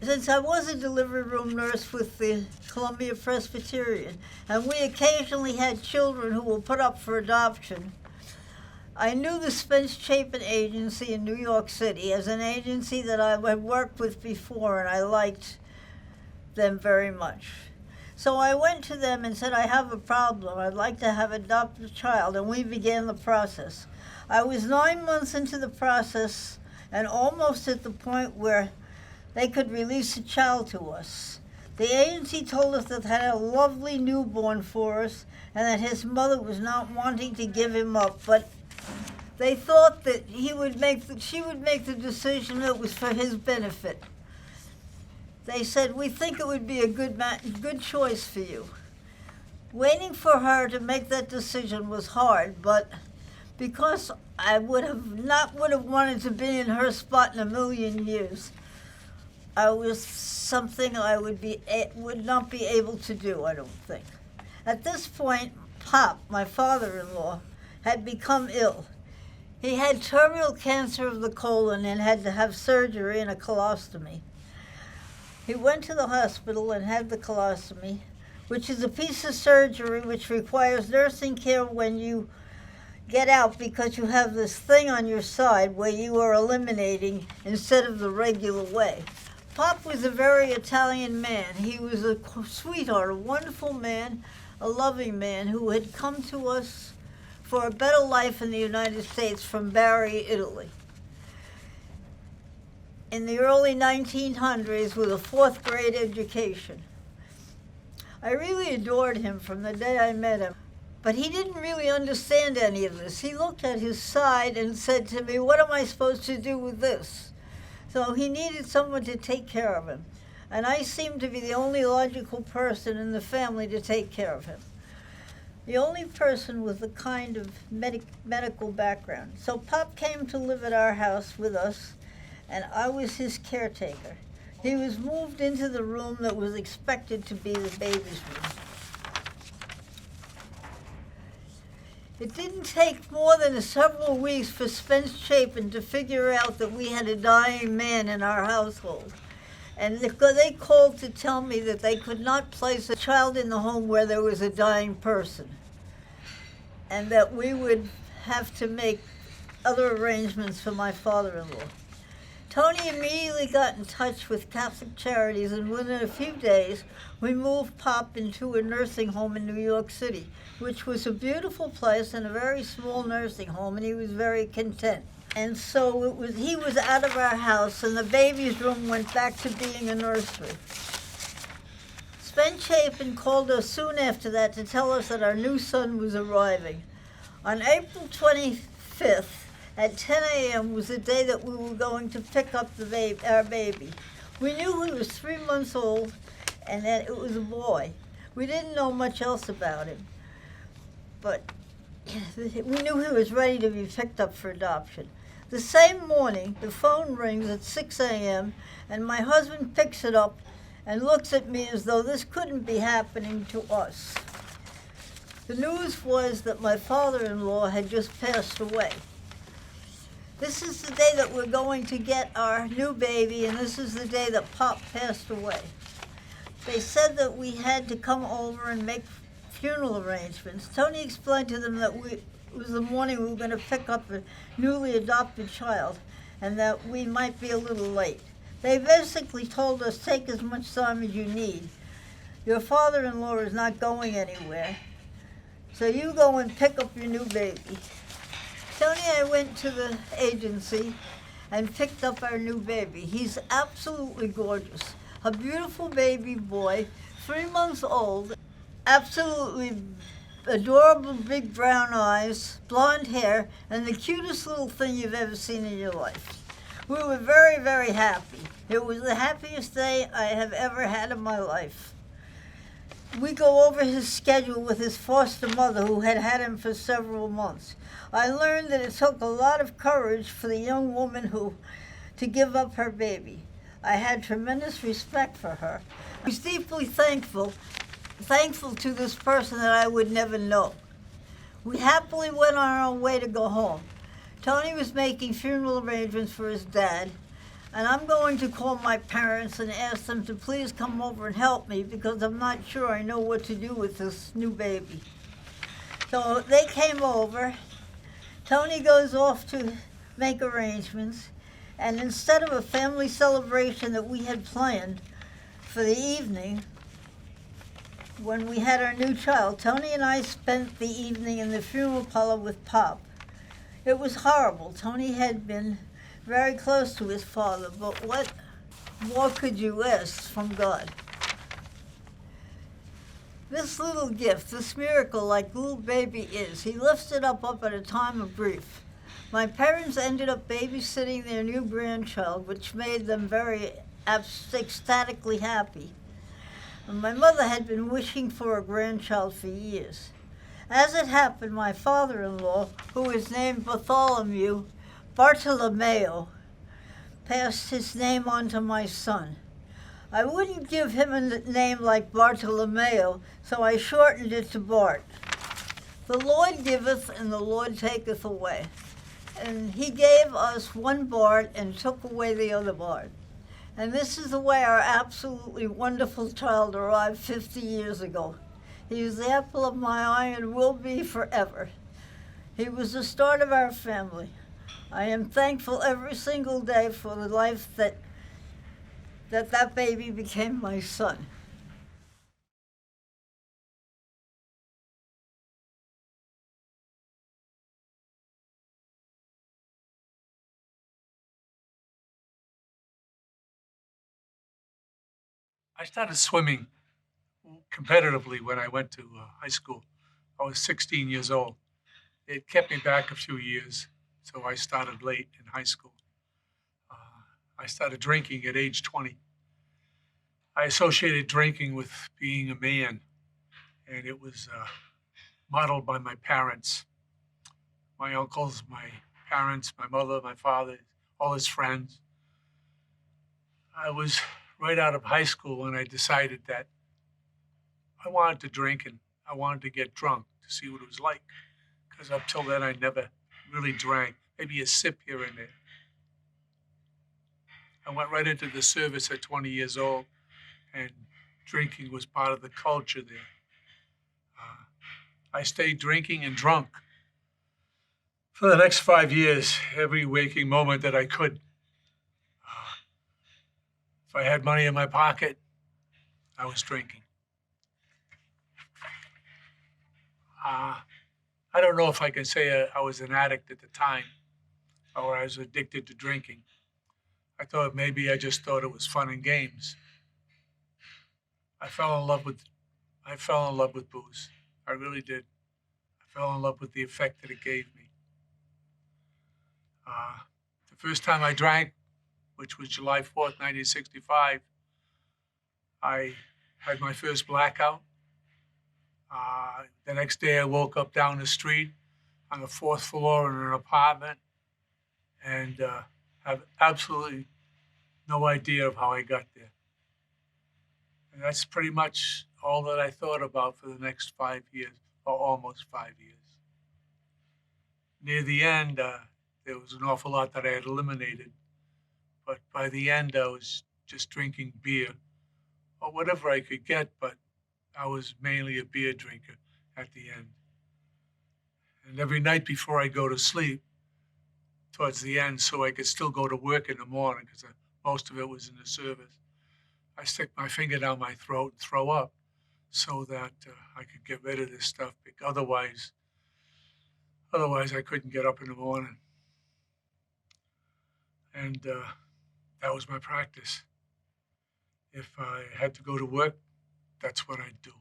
S14: nurse with the Columbia Presbyterian, and we occasionally had children who were put up for adoption, I knew the Spence Chapin Agency in New York City as an agency that I had worked with before, and I liked them very much. So I went to them and said, I have a problem. I'd like to adopt a child, and we began the process. I was 9 months into the process and almost at the point where they could release a child to us. The agency told us that they had a lovely newborn for us and that his mother was not wanting to give him up, but they thought that she would make the decision that was for his benefit. They said, we think it would be a good choice for you. Waiting for her to make that decision was hard, but because I would have wanted to be in her spot in a million years, I was something I would not be able to do, I don't think. At this point, Pop, my father-in-law, had become ill. He had terminal cancer of the colon and had to have surgery and a colostomy. He went to the hospital and had the colostomy, which is a piece of surgery which requires nursing care when you get out because you have this thing on your side where you are eliminating instead of the regular way. Pop was a very Italian man. He was a sweetheart, a wonderful man, a loving man who had come to us for a better life in the United States from Bari, Italy. In the early 1900s with a 4th grade education. I really adored him from the day I met him, but he didn't really understand any of this. He looked at his side and said to me, what am I supposed to do with this? So he needed someone to take care of him, and I seemed to be the only logical person in the family to take care of him. The only person with the kind of medical background. So Pop came to live at our house with us, and I was his caretaker. He was moved into the room that was expected to be the baby's room. It didn't take more than several weeks for Spence Chapin to figure out that we had a dying man in our household. And they called to tell me that they could not place a child in the home where there was a dying person, and that we would have to make other arrangements for my father-in-law. Tony immediately got in touch with Catholic Charities, and within a few days, we moved Pop into a nursing home in New York City, which was a beautiful place and a very small nursing home, and he was very content. And so he was out of our house, and the baby's room went back to being a nursery. Spence Chapin called us soon after that to tell us that our new son was arriving. On April 25th, at 10 a.m. was the day that we were going to pick up our baby. We knew he was 3 months old and that it was a boy. We didn't know much else about him, but we knew he was ready to be picked up for adoption. The same morning, the phone rings at 6 a.m., and my husband picks it up and looks at me as though this couldn't be happening to us. The news was that my father-in-law had just passed away. This is the day that we're going to get our new baby, and this is the day that Pop passed away. They said that we had to come over and make funeral arrangements. Tony explained to them that it was the morning we were going to pick up a newly adopted child, and that we might be a little late. They basically told us, take as much time as you need. Your father-in-law is not going anywhere, so you go and pick up your new baby. Tony and I went to the agency and picked up our new baby. He's absolutely gorgeous. A beautiful baby boy, 3 months old, absolutely adorable big brown eyes, blonde hair, and the cutest little thing you've ever seen in your life. We were very, very happy. It was the happiest day I have ever had in my life. We go over his schedule with his foster mother, who had had him for several months. I learned that it took a lot of courage for the young woman to give up her baby. I had tremendous respect for her. I was deeply thankful to this person that I would never know. We happily went on our way to go home. Tony was making funeral arrangements for his dad, and I'm going to call my parents and ask them to please come over and help me, because I'm not sure I know what to do with this new baby. So they came over. Tony goes off to make arrangements, and instead of a family celebration that we had planned for the evening, when we had our new child, Tony and I spent the evening in the funeral parlor with Pop. It was horrible. Tony had been very close to his father, but what more could you ask from God? This little gift, this miracle like little baby is, he lifts it up at a time of grief. My parents ended up babysitting their new grandchild, which made them very ecstatically happy. And my mother had been wishing for a grandchild for years. As it happened, my father-in-law, who was named Bartolomeo, passed his name on to my son. I wouldn't give him a name like Bartolomeo, so I shortened it to Bart. The Lord giveth and the Lord taketh away. And he gave us one Bart and took away the other Bart. And this is the way our absolutely wonderful child arrived 50 years ago. He was the apple of my eye and will be forever. He was the start of our family. I am thankful every single day for the life that baby became my son.
S15: I started swimming competitively when I went to high school. I was 16 years old. It kept me back a few years, so I started late in high school. I started drinking at age 20. I associated drinking with being a man, and it was modeled by my parents, my uncles, my parents, my mother, my father, all his friends. I was right out of high school when I decided that I wanted to drink and I wanted to get drunk to see what it was like, because up till then I never really drank, maybe a sip here and there. I went right into the service at 20 years old, and drinking was part of the culture there. I stayed drinking and drunk for the next 5 years, every waking moment that I could. If I had money in my pocket, I was drinking. I don't know if I can say I was an addict at the time or I was addicted to drinking. I thought maybe I just thought it was fun and games. I fell in love with booze. I really did. I fell in love with the effect that it gave me. The first time I drank, which was July 4th, 1965, I had my first blackout. The next day I woke up down the street on the 4th floor in an apartment and have absolutely no idea of how I got there. And that's pretty much all that I thought about for the next 5 years, or almost 5 years. Near the end, there was an awful lot that I had eliminated. But by the end, I was just drinking beer or whatever I could get, but I was mainly a beer drinker at the end. And every night before I go to sleep, towards the end, so I could still go to work in the morning, because most of it was in the service, I stick my finger down my throat and throw up. so that I could get rid of this stuff. Otherwise I couldn't get up in the morning. And that was my practice. If I had to go to work, that's what I'd do.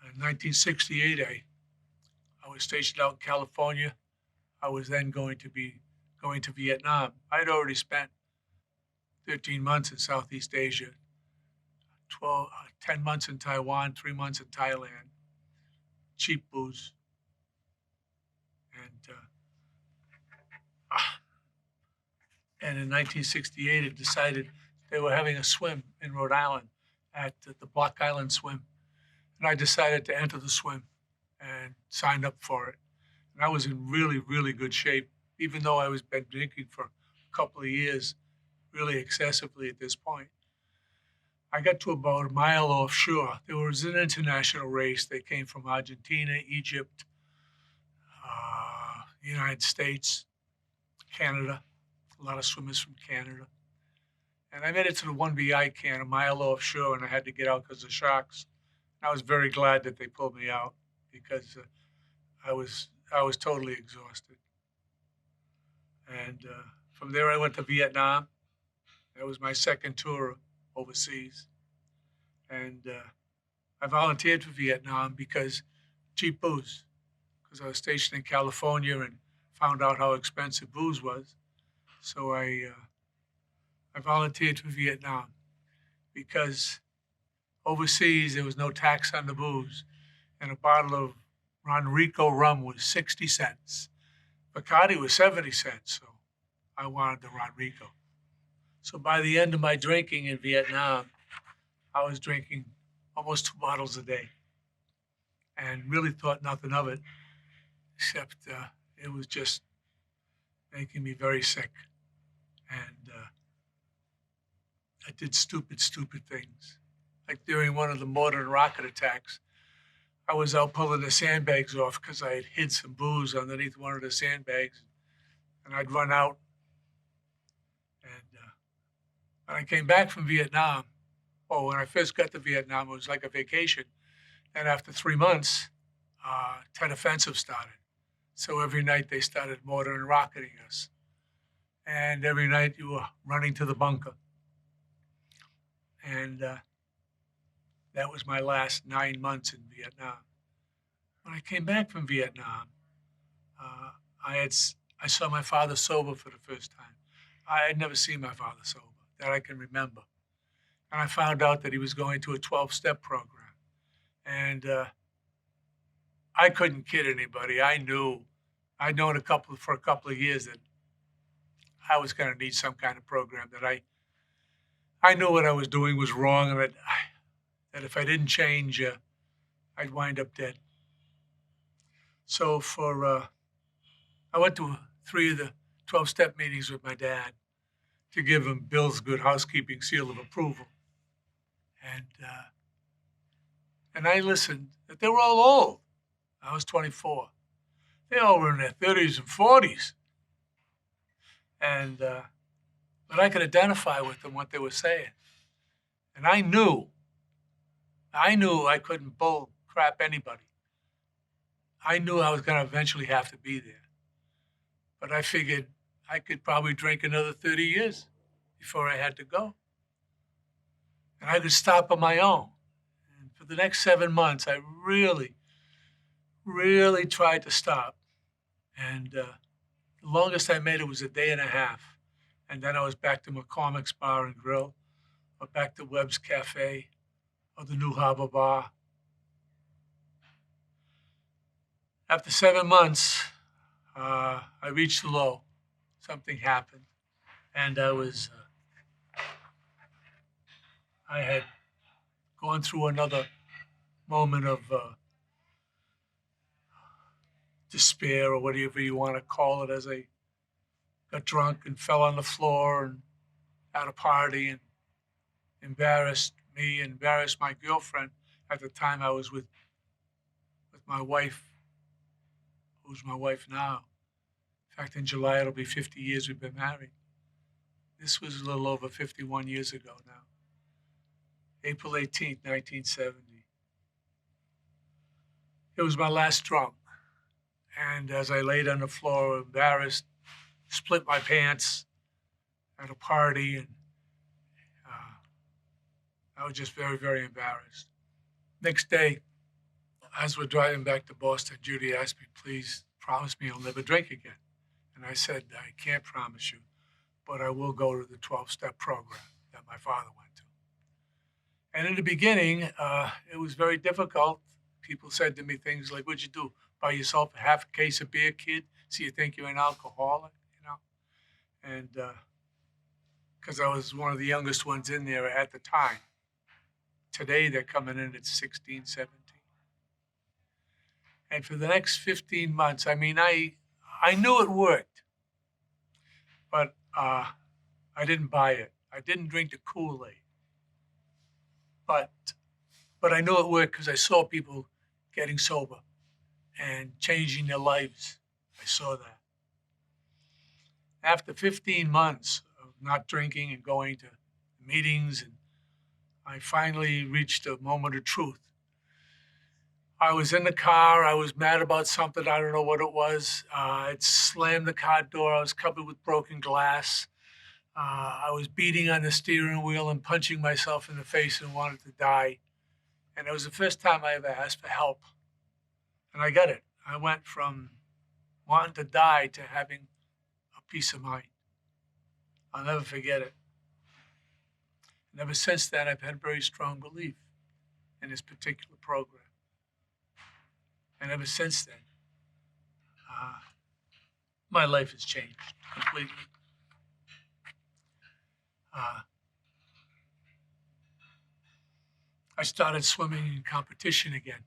S15: In 1968, I was stationed out in California. I was then going to Vietnam. I'd already spent 13 months in Southeast Asia, 10 months in Taiwan, 3 months in Thailand, cheap booze. And in 1968, it decided they were having a swim in Rhode Island at the Block Island Swim. And I decided to enter the swim and signed up for it. And I was in really, really good shape, even though I was been drinking for a couple of years, really excessively at this point. I got to about a mile offshore. There was an international race. They came from Argentina, Egypt, United States, Canada, a lot of swimmers from Canada. And I made it to the 1BI can a mile offshore, and I had to get out because of sharks. I was very glad that they pulled me out because I was totally exhausted. And from there, I went to Vietnam. That was my second tour overseas. And I volunteered for Vietnam because cheap booze, because I was stationed in California and found out how expensive booze was. So I volunteered for Vietnam because overseas there was no tax on the booze, and a bottle of Ronrico rum was 60 cents. Bacardi was 70 cents, so I wanted the Ronrico. So by the end of my drinking in Vietnam, I was drinking almost 2 bottles a day and really thought nothing of it, except it was just making me very sick. And I did stupid things. Like during one of the mortar and rocket attacks, I was out pulling the sandbags off because I had hid some booze underneath one of the sandbags, and I'd run out. And when I came back from Vietnam, when I first got to Vietnam, it was like a vacation. And after 3 months, Tet Offensive started. So every night they started mortar and rocketing us. And every night you were running to the bunker. And that was my last 9 months in Vietnam. When I came back from Vietnam, I saw my father sober for the first time. I had never seen my father sober, that I can remember. And I found out that he was going to a 12-step program. And I couldn't kid anybody. I'd known for a couple of years that I was going to need some kind of program, that I knew what I was doing was wrong, and that if I didn't change, I'd wind up dead. So I went to 3 of the 12-step meetings with my dad to give him Bill's Good Housekeeping seal of approval. And I listened. That they were all old. I was 24. They all were in their 30s and 40s. And but I could identify with them, what they were saying. And I knew I couldn't bull crap anybody. I knew I was going to eventually have to be there. But I figured I could probably drink another 30 years before I had to go. And I could stop on my own. And for the next 7 months, I really, really tried to stop. And the longest I made it was a day and a half. And then I was back to McCormick's Bar and Grill, or back to Webb's Cafe, or the New Harbor Bar. After 7 months, I reached the low. Something happened. And I had gone through another moment of despair, or whatever you want to call it, as I got drunk and fell on the floor and at a party and embarrassed me, embarrassed my girlfriend. At the time I was with my wife, who's my wife now. In fact, in July it'll be 50 years we've been married. This was a little over 51 years ago now. April 18th, 1970. It was my last drunk. And as I laid on the floor, embarrassed, split my pants at a party, and I was just very, very embarrassed. Next day, as we're driving back to Boston, Judy asked me, please promise me you'll never drink again. And I said, I can't promise you, but I will go to the 12-step program that my father went to. And in the beginning, it was very difficult. People said to me things like, what'd you do? Buy yourself a half a case of beer, kid? So you think you're an alcoholic, you know? And because I was one of the youngest ones in there at the time. Today, they're coming in at 16, 17. And for the next 15 months, I mean, I knew it worked, but I didn't buy it. I didn't drink the Kool-Aid. But I knew it worked because I saw people getting sober and changing their lives. I saw that. After 15 months of not drinking and going to meetings, and I finally reached a moment of truth. I was in the car. I was mad about something. I don't know what it was. It slammed the car door. I was covered with broken glass. I was beating on the steering wheel and punching myself in the face and wanted to die. And it was the first time I ever asked for help. And I got it. I went from wanting to die to having a peace of mind. I'll never forget it. And ever since then, I've had very strong belief in this particular program. And ever since then, my life has changed completely. I started swimming in competition again.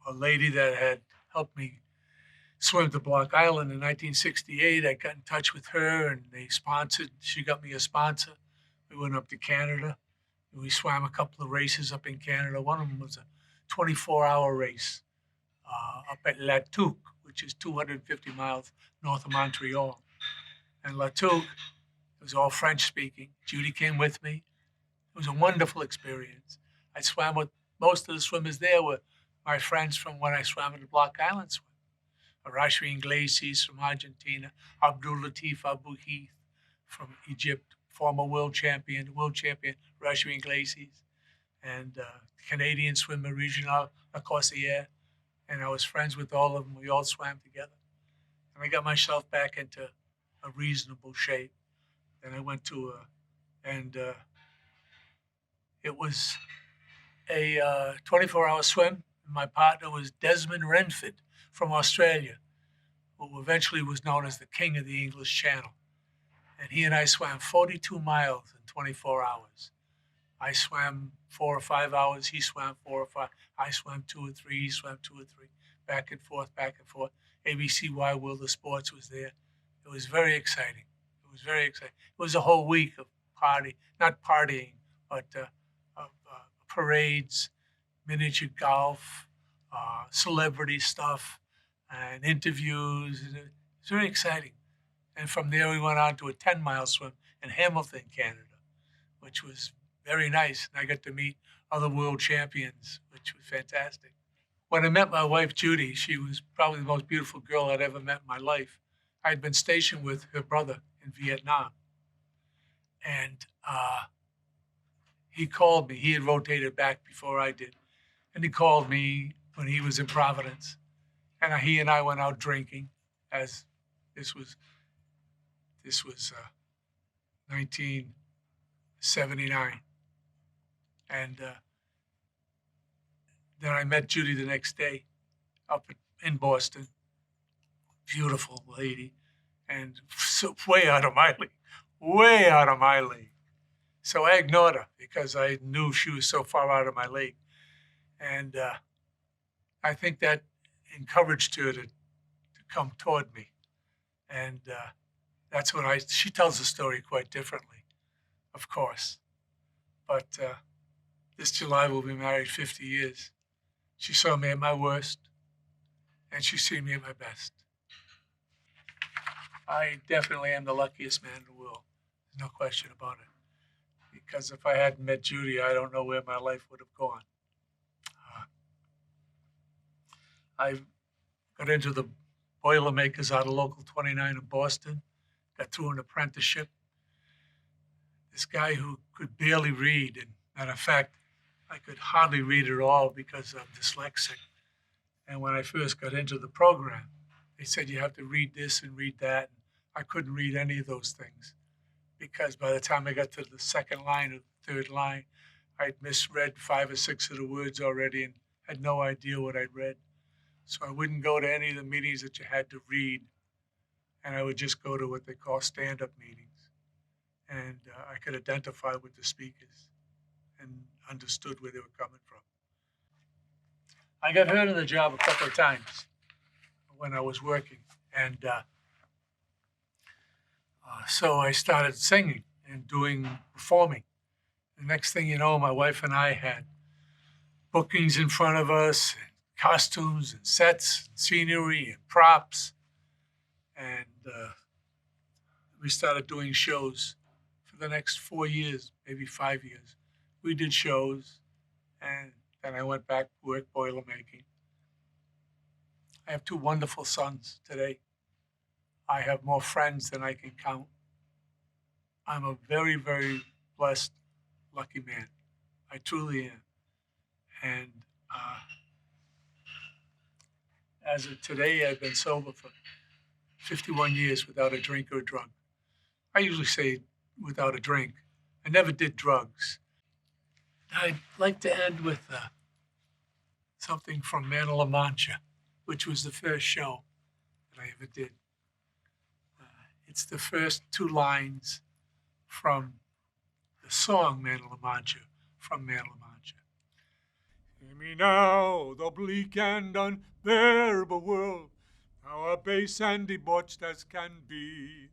S15: A lady that had helped me swim to Block Island in 1968, I got in touch with her and she got me a sponsor. We went up to Canada and we swam a couple of races up in Canada. One of them was a 24-hour race up at La Touque, which is 250 miles north of Montreal. And La Touque, it was all French speaking. Judy came with me. It was a wonderful experience. I swam with most of the swimmers there were my friends from when I swam at the Block Island swim. Rashmi Iglesias from Argentina, Abdul Latif Abu Heath from Egypt, former world champion Rashmi Iglesias, and Canadian swimmer Regional Lacossiere. And I was friends with all of them. We all swam together. And I got myself back into a reasonable shape. Then I went to it was a 24-hour swim. My partner was Desmond Renford from Australia, who eventually was known as the king of the English Channel. And he and I swam 42 miles in 24 hours. I swam 4 or 5 hours. He swam 4 or 5. I swam 2 or 3. He swam 2 or 3. Back and forth, back and forth. ABC Wide World of Sports was there. It was very exciting. It was very exciting. It was a whole week of not partying, but parades, miniature golf, celebrity stuff, and interviews. It's very exciting. And from there, we went on to a 10-mile swim in Hamilton, Canada, which was very nice. And I got to meet other world champions, which was fantastic. When I met my wife, Judy, she was probably the most beautiful girl I'd ever met in my life. I had been stationed with her brother in Vietnam. And he called me. He had rotated back before I did. And he called me when he was in Providence. And he and I went out drinking, as this was 1979. And then I met Judy the next day up in Boston. Beautiful lady. And so way out of my league. Way out of my league. So I ignored her because I knew she was so far out of my league. And I think that encouraged her to come toward me. And that's when she tells the story quite differently, of course. But this July we'll be married 50 years. She saw me at my worst, and she's seen me at my best. I definitely am the luckiest man in the world. There's no question about it. because if I hadn't met Judy, I don't know where my life would have gone. I got into the Boilermakers out of Local 29 in Boston, got through an apprenticeship. This guy who could barely read, and matter of fact, I could hardly read at all because I'm dyslexic. And when I first got into the program, they said you have to read this and read that. And I couldn't read any of those things because by the time I got to the second line or the third line, I'd misread 5 or 6 of the words already and had no idea what I'd read. So I wouldn't go to any of the meetings that you had to read, and I would just go to what they call stand-up meetings. And I could identify with the speakers and understood where they were coming from. I got hurt on the job a couple of times when I was working, and so I started singing and performing. The next thing you know, my wife and I had bookings in front of us, and costumes and sets, and scenery and props, and we started doing shows for the next 4 years, maybe 5 years. We did shows, and then I went back to work boilermaking. I have 2 wonderful sons today. I have more friends than I can count. I'm a very, very blessed, lucky man. I truly am. And as of today, I've been sober for 51 years without a drink or a drug. I usually say without a drink. I never did drugs. I'd like to end with something from Man of La Mancha, which was the first show that I ever did. It's the first 2 lines from the song Man of La Mancha, from Man of La Mancha. Hear me now, the bleak and unbearable world, how abase and debauched as can be.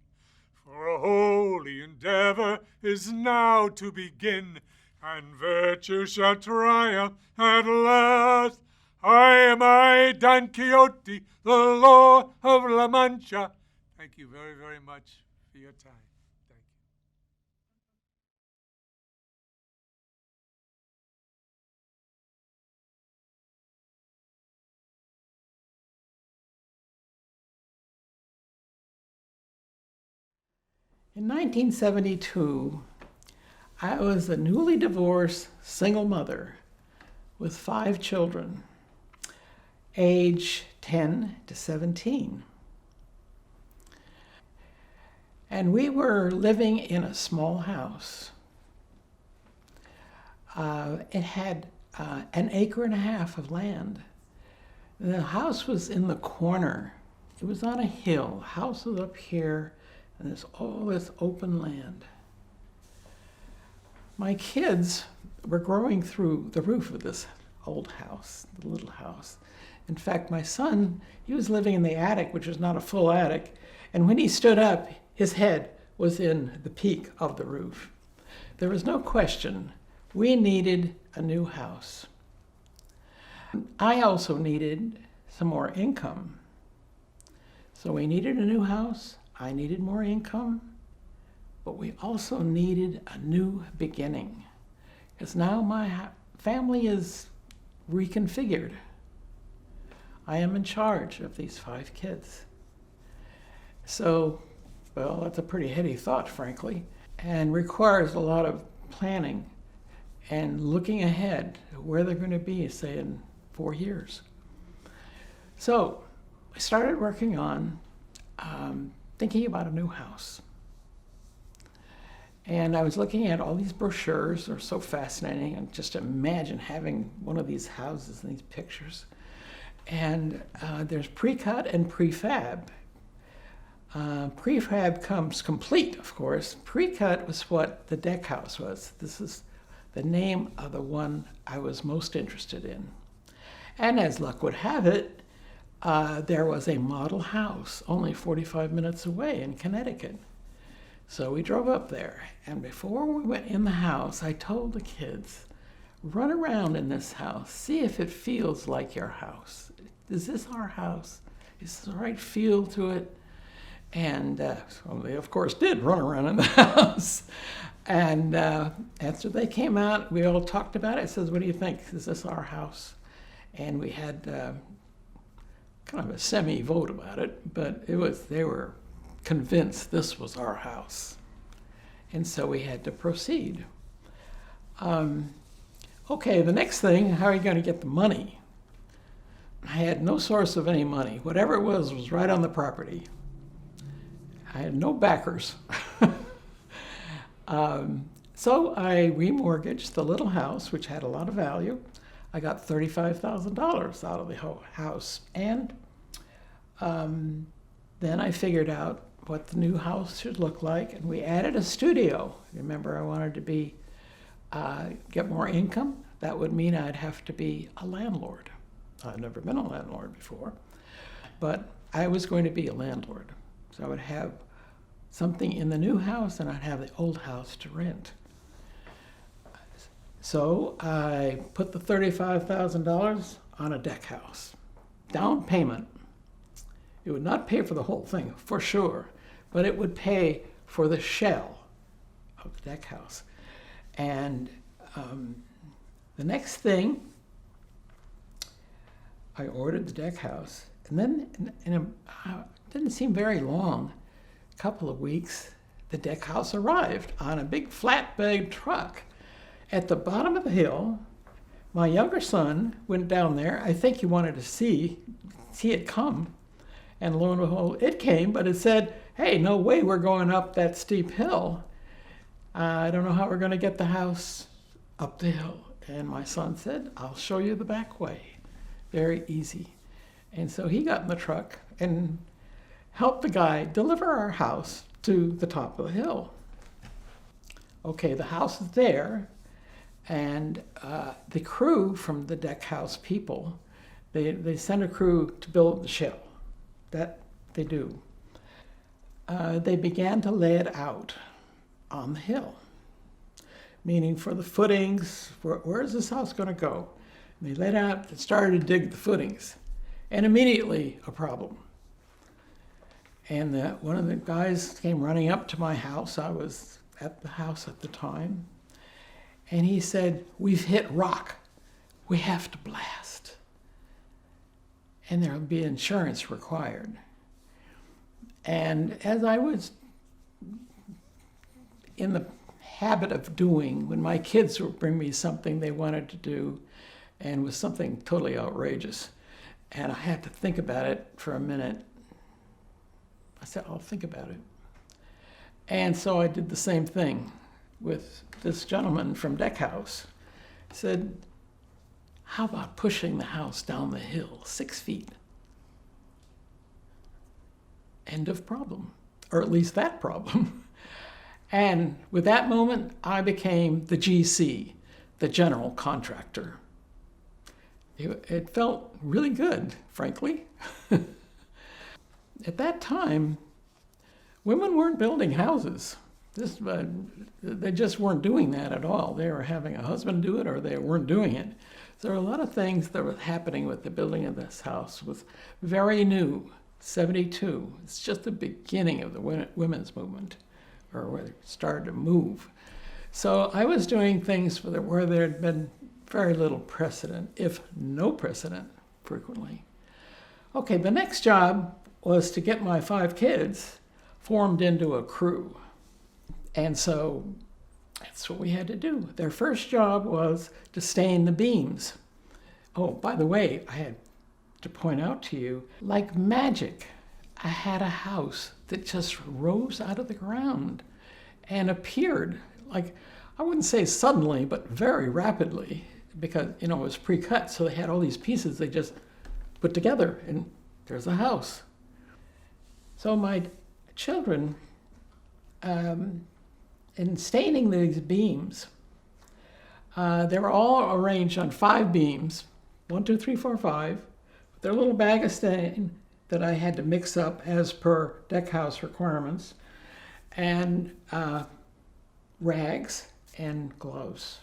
S15: For a holy endeavor is now to begin, and virtue shall triumph at last. I am Don Quixote, the Lord of La Mancha. Thank you very, very much for your time. Thank you.
S16: In 1972, I was a newly divorced single mother with 5 children, age 10 to 17. And we were living in a small house. It had 1.5 acres of land. The house was in the corner. It was on a hill. House was up here, and there's all this open land. My kids were growing through the roof of this old house, the little house. In fact, my son, he was living in the attic, which was not a full attic, and when he stood up, his head was in the peak of the roof. There was no question, we needed a new house. I also needed some more income. So we needed a new house, I needed more income, but we also needed a new beginning. Because now my family is reconfigured. I am in charge of these 5 kids. So, well, that's a pretty heady thought, frankly, and requires a lot of planning and looking ahead where they're going to be, say, in 4 years. So I started working on thinking about a new house. And I was looking at all these brochures. They're so fascinating. And just imagine having one of these houses and these pictures. And there's pre-cut and prefab. Prefab comes complete, of course. Pre-cut was what the deck house was. This is the name of the one I was most interested in. And as luck would have it, there was a model house only 45 minutes away in Connecticut. So we drove up there, and before we went in the house, I told the kids, run around in this house, see if it feels like your house. Is this our house? Is the right feel to it? And so they, of course, did run around in the house. And after they came out, we all talked about it. I says, what do you think? Is this our house? And we had kind of a semi-vote about it, but they were convinced this was our house. And so we had to proceed. Okay, the next thing, how are you going to get the money? I had no source of any money. Whatever it was right on the property. I had no backers. So I remortgaged the little house, which had a lot of value. I got $35,000 out of the house. And then I figured out what the new house should look like, and we added a studio. Remember, I wanted to be get more income. That would mean I'd have to be a landlord. I've never been a landlord before, but I was going to be a landlord. So I would have something in the new house, and I'd have the old house to rent. So I put the $35,000 on a deck house. Down payment. It would not pay for the whole thing, for sure, but it would pay for the shell of the deck house. And the next thing, I ordered the deck house, and then it didn't seem very long, a couple of weeks, the deck house arrived on a big flatbed truck at the bottom of the hill. My younger son went down there. I think he wanted to see it come. And lo and behold, it came, but it said, hey, no way we're going up that steep hill. I don't know how we're going to get the house up the hill. And my son said, I'll show you the back way. Very easy. And so he got in the truck and helped the guy deliver our house to the top of the hill. Okay, the house is there, and the crew from the deck house people, they sent a crew to build the shell. That they do. They began to lay it out on the hill, meaning for the footings, where is this house going to go? And they laid out and started to dig the footings, and immediately a problem. And one of the guys came running up to my house. I was at the house at the time, and he said, we've hit rock. We have to blast. And there'll be insurance required. And as I was in the habit of doing, when my kids would bring me something they wanted to do, and was something totally outrageous, and I had to think about it for a minute, I said, I'll think about it. And so I did the same thing with this gentleman from Deck House. He said, how about pushing the house down the hill 6 feet? End of problem, or at least that problem. And with that moment, I became the GC, the general contractor. It felt really good, frankly. At that time, women weren't building houses. They just weren't doing that at all. They were having a husband do it, or they weren't doing it. So there were a lot of things that were happening with the building of this house. It was very new, 72. It's just the beginning of the women's movement, or where it started to move. So I was doing things where there had been very little precedent, if no precedent, frequently. Okay, the next job was to get my 5 kids formed into a crew. And so that's what we had to do. Their first job was to stain the beams. Oh, by the way, I had to point out to you, like magic, I had a house that just rose out of the ground and appeared, like, I wouldn't say suddenly, but very rapidly, because, it was pre-cut, so they had all these pieces they just put together, and there's a house. So my children, in staining these beams, they were all arranged on 5 beams, 1, 2, 3, 4, 5, with their little bag of stain that I had to mix up as per deck house requirements, and rags and gloves.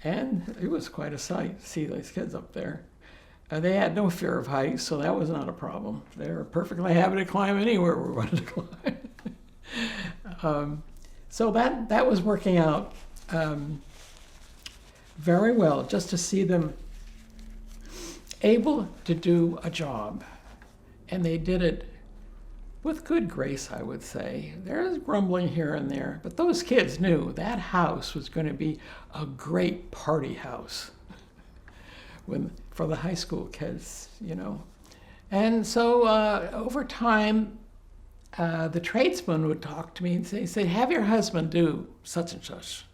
S16: And it was quite a sight to see these kids up there. They had no fear of heights, so that was not a problem. They were perfectly happy to climb anywhere we wanted to climb. So that was working out very well, just to see them able to do a job. And they did it with good grace, I would say. There's grumbling here and there, but those kids knew that house was going to be a great party house for the high school kids, you know. And so over time, the tradesman would talk to me and say, have your husband do such and such.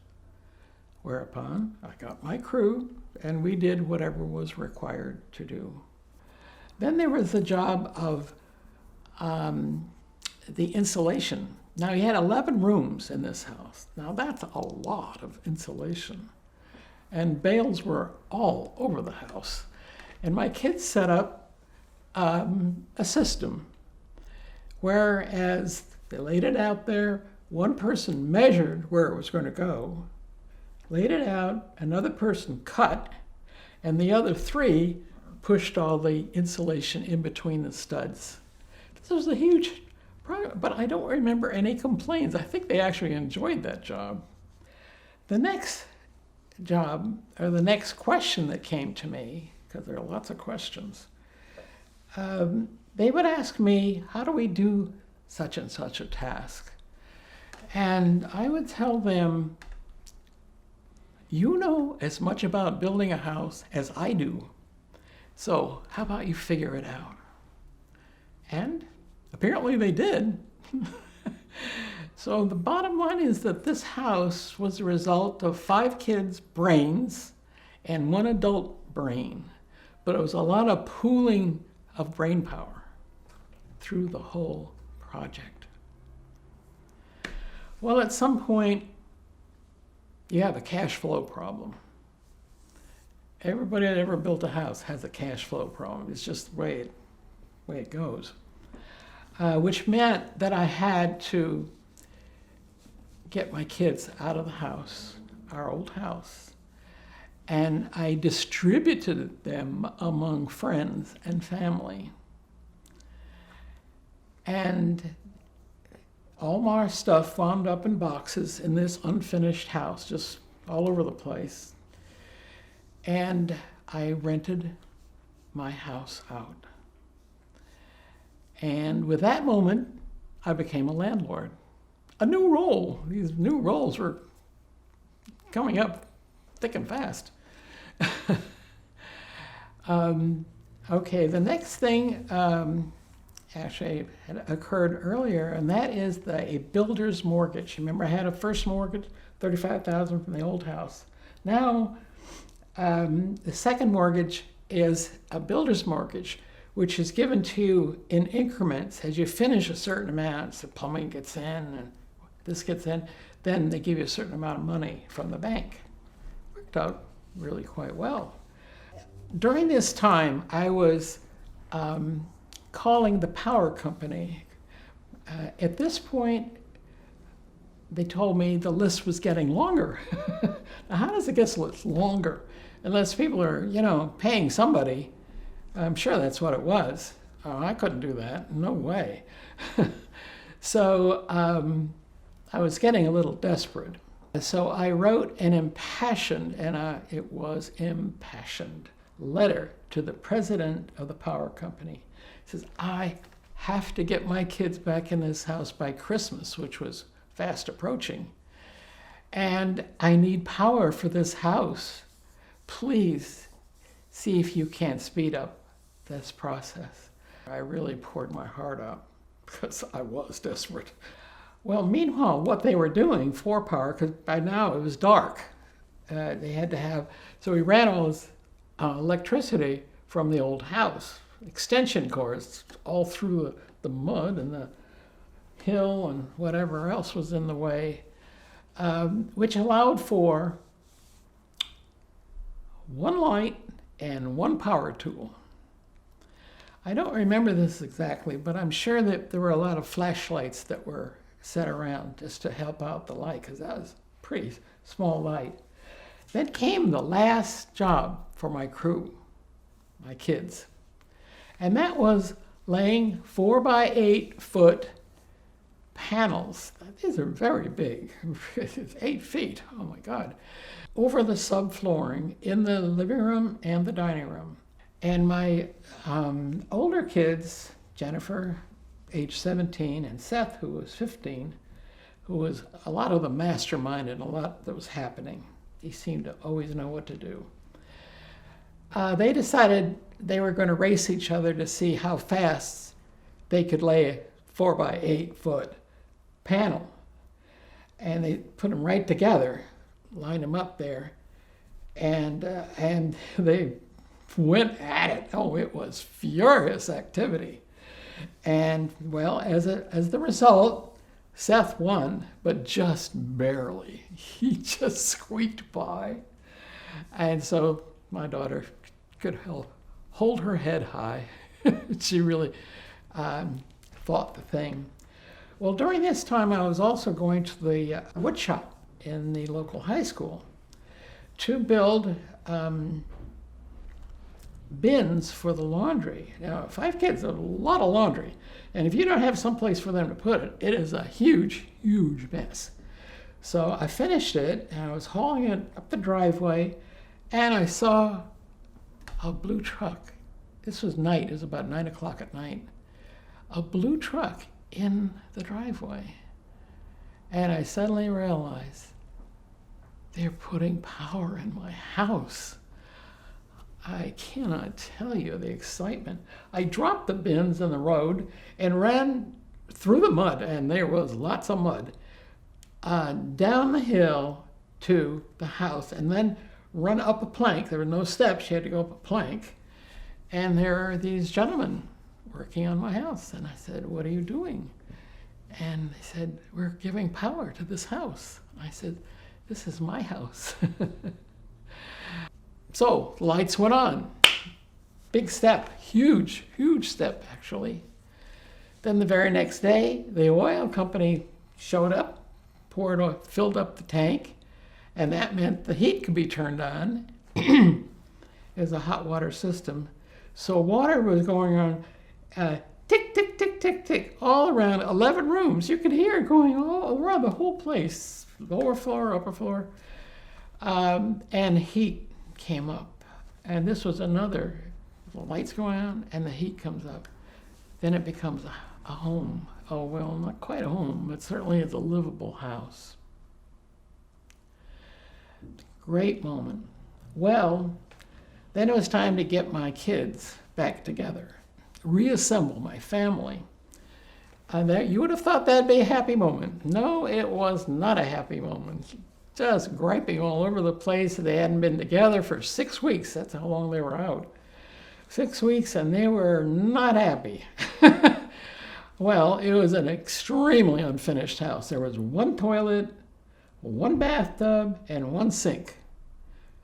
S16: Whereupon I got my crew and we did whatever was required to do. Then there was the job of the insulation. Now, he had 11 rooms in this house. Now, that's a lot of insulation. And bales were all over the house. And my kids set up a system, whereas they laid it out there, one person measured where it was going to go, laid it out, another person cut, and the other three pushed all the insulation in between the studs. This was a huge project, but I don't remember any complaints. I think they actually enjoyed that job. The next job, or the next question that came to me, because there are lots of questions, they would ask me, how do we do such and such a task? And I would tell them, you know as much about building a house as I do. So how about you figure it out? And apparently they did. So the bottom line is that this house was the result of 5 kids' brains and 1 adult brain. But it was a lot of pooling of brain power through the whole project. Well, at some point, you have a cash flow problem. Everybody that ever built a house has a cash flow problem. It's just the way it goes. Which meant that I had to get my kids out of the house, our old house, and I distributed them among friends and family. And all my stuff wound up in boxes in this unfinished house, just all over the place. And I rented my house out. And with that moment, I became a landlord. A new role. These new roles were coming up thick and fast. Okay, the next thing actually had occurred earlier, and that is a builder's mortgage. Remember, I had a first mortgage, $35,000 from the old house. Now, the second mortgage is a builder's mortgage, which is given to you in increments. As you finish a certain amount, so plumbing gets in and this gets in, then they give you a certain amount of money from the bank. Worked out really quite well. During this time, I was calling the power company. At this point, they told me the list was getting longer. Now, how does it get longer? Unless people are, paying somebody. I'm sure that's what it was. Oh, I couldn't do that. No way. So I was getting a little desperate. So I wrote an impassioned, and it was impassioned, letter to the president of the power company. It says, I have to get my kids back in this house by Christmas, which was fast approaching. And I need power for this house. Please see if you can't speed up this process. I really poured my heart out because I was desperate. Well, meanwhile, what they were doing for power, because by now it was dark, they had to have, so we ran all this electricity from the old house, extension cords all through the mud and the hill and whatever else was in the way, which allowed for 1 light and 1 power tool. I don't remember this exactly, but I'm sure that there were a lot of flashlights that were set around just to help out the light, because that was a pretty small light. Then came the last job for my crew. my kids. And that was laying 4 by 8 foot panels. These are very big, 8 feet, oh my God, over the subflooring in the living room and the dining room. And my older kids, Jennifer, age 17, and Seth, who was 15, who was a lot of the mastermind in a lot that was happening. He seemed to always know what to do. They decided they were going to race each other to see how fast they could lay a 4 by 8 foot panel. And they put them right together, lined them up there, and they went at it. Oh, it was furious activity. And well, as the result, Seth won, but just barely. He just squeaked by. And so my daughter could hold her head high. She really fought the thing. Well, during this time, I was also going to the wood shop in the local high school to build bins for the laundry. Now, 5 kids is a lot of laundry. And if you don't have some place for them to put it, it is a huge, huge mess. So I finished it, and I was hauling it up the driveway, and I saw a blue truck. This was night, it was about 9 o'clock at night. A blue truck in the driveway. And I suddenly realized they're putting power in my house. I cannot tell you the excitement. I dropped the bins in the road and ran through the mud, and there was lots of mud, down the hill to the house, and then run up a plank. There were no steps, you had to go up a plank. And there are these gentlemen working on my house. And I said, "What are you doing?" And they said, "We're giving power to this house." I said, "This is my house." So lights went on. Big step, huge, huge step actually. Then the very next day, the oil company showed up, poured oil, filled up the tank, and that meant the heat could be turned on. It was a hot water system. So water was going on, tick, tick, tick, tick, tick, all around 11 rooms. You could hear it going all around the whole place, lower floor, upper floor, and heat came up. And this was another, the lights go on and the heat comes up. Then it becomes a home. Oh, well, not quite a home, but certainly it's a livable house. Great moment. Well, then it was time to get my kids back together, reassemble my family. You would have thought that'd be a happy moment. No, it was not a happy moment. Just griping all over the place. They hadn't been together for 6 weeks. That's how long they were out. 6 weeks, and they were not happy. Well, it was an extremely unfinished house. There was 1 toilet, 1 bathtub, and 1 sink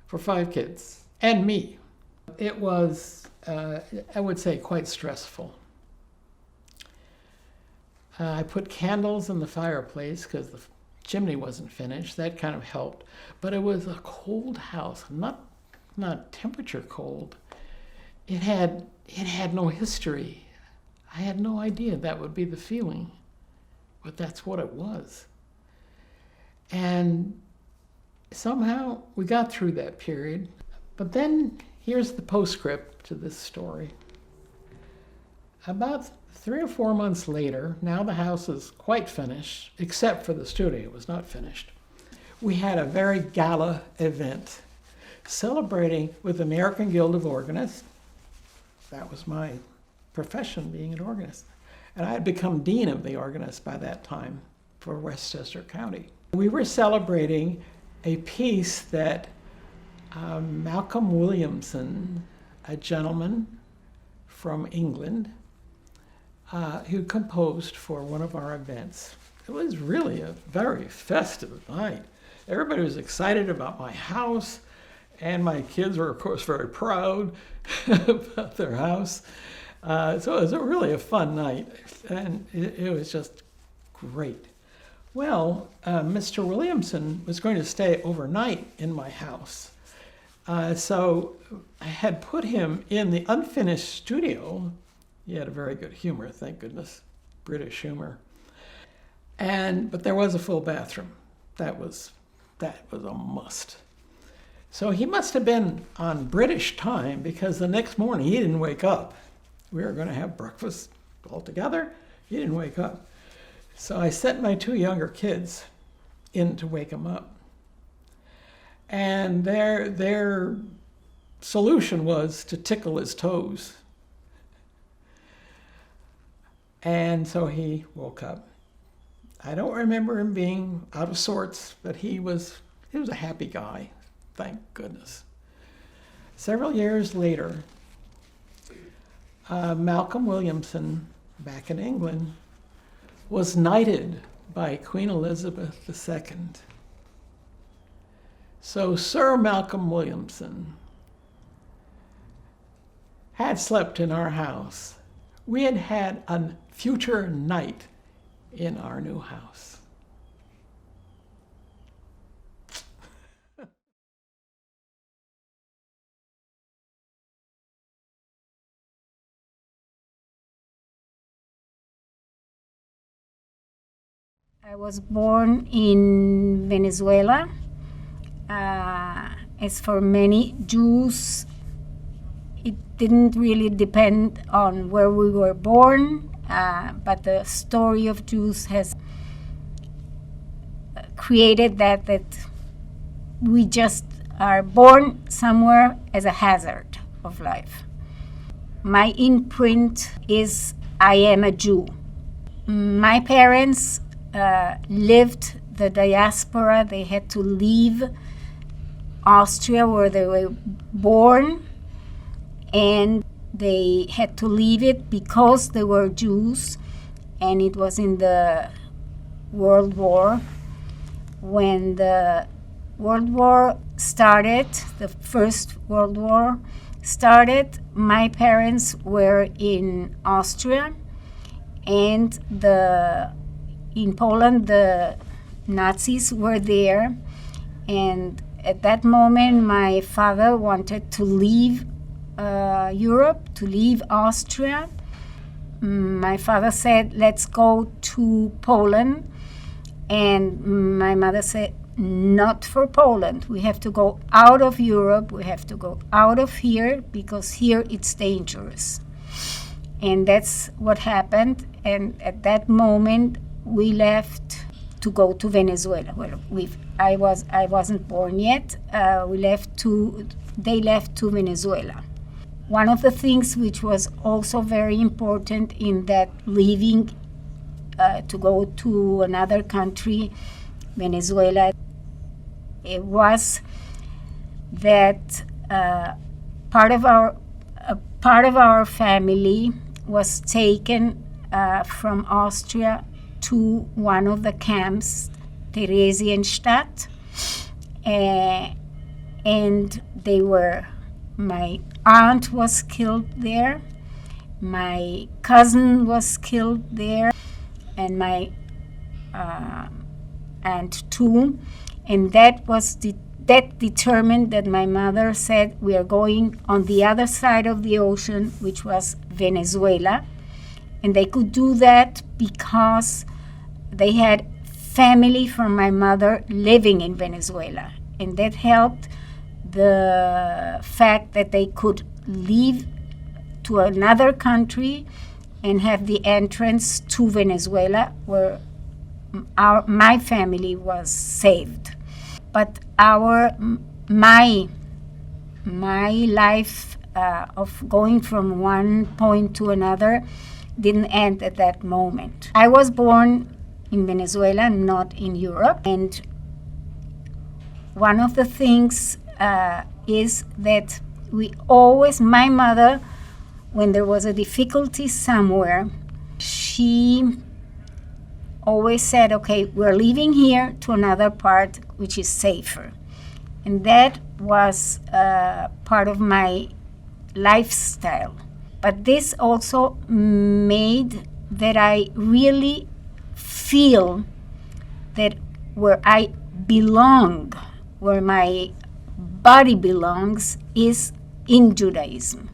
S16: for 5 kids, and me. It was, I would say, quite stressful. I put candles in the fireplace because the chimney wasn't finished. That kind of helped. But it was a cold house, not temperature cold. It had no history. I had no idea that would be the feeling, but that's what it was. And somehow we got through that period. But then here's the postscript to this story. About 3 or 4 months later, now the house is quite finished, except for the studio, it was not finished. We had a very gala event celebrating with the American Guild of Organists. That was my profession, being an organist. And I had become dean of the organists by that time for Westchester County. We were celebrating a piece that Malcolm Williamson, a gentleman from England, who composed for one of our events. It was really a very festive night. Everybody was excited about my house, and my kids were, of course, very proud about their house. So it was really a fun night, and it was just great. Well, Mr. Williamson was going to stay overnight in my house. So I had put him in the unfinished studio. He had a very good humor, thank goodness, British humor. But there was a full bathroom. That was a must. So he must have been on British time, because the next morning he didn't wake up. We were going to have breakfast all together. He didn't wake up. So I sent my 2 younger kids in to wake him up. And their solution was to tickle his toes. And so he woke up. I don't remember him being out of sorts, but he was a happy guy, thank goodness. Several years later, Malcolm Williamson, back in England, was knighted by Queen Elizabeth II. So Sir Malcolm Williamson had slept in our house. We had had a future knight in our new house.
S12: I was born in Venezuela. As for many Jews, it didn't really depend on where we were born, but the story of Jews has created that we just are born somewhere as a hazard of life. My imprint is I am a Jew. My parents lived the diaspora. They had to leave Austria, where they were born, and they had to leave it because they were Jews, and it was in the World War. When the World War started, the First World War started, my parents were in Austria, and in Poland the Nazis were there, and at that moment my father wanted to leave Europe, to leave Austria. My father said, let's go to Poland, and my mother said, not for Poland. We have to go out of Europe, we have to go out of here, because here it's dangerous. And that's what happened, and at that moment we left to go to Venezuela. Well, I wasn't born yet. They left to Venezuela. One of the things which was also very important in that leaving to go to another country, Venezuela, it was that part of our family was taken from Austria to one of the camps, Theresienstadt, and my aunt was killed there, my cousin was killed there, and my aunt too, and that determined that my mother said, we are going on the other side of the ocean, which was Venezuela. And they could do that because they had family from my mother living in Venezuela. And that helped the fact that they could leave to another country and have the entrance to Venezuela, where my family was saved. But my life of going from one point to another didn't end at that moment. I was born in Venezuela, not in Europe, and one of the things is that my mother, when there was a difficulty somewhere, she always said, okay, we're leaving here to another part which is safer. And that was part of my lifestyle. But this also made that I really feel that where I belong, where my
S17: body belongs is in Judaism.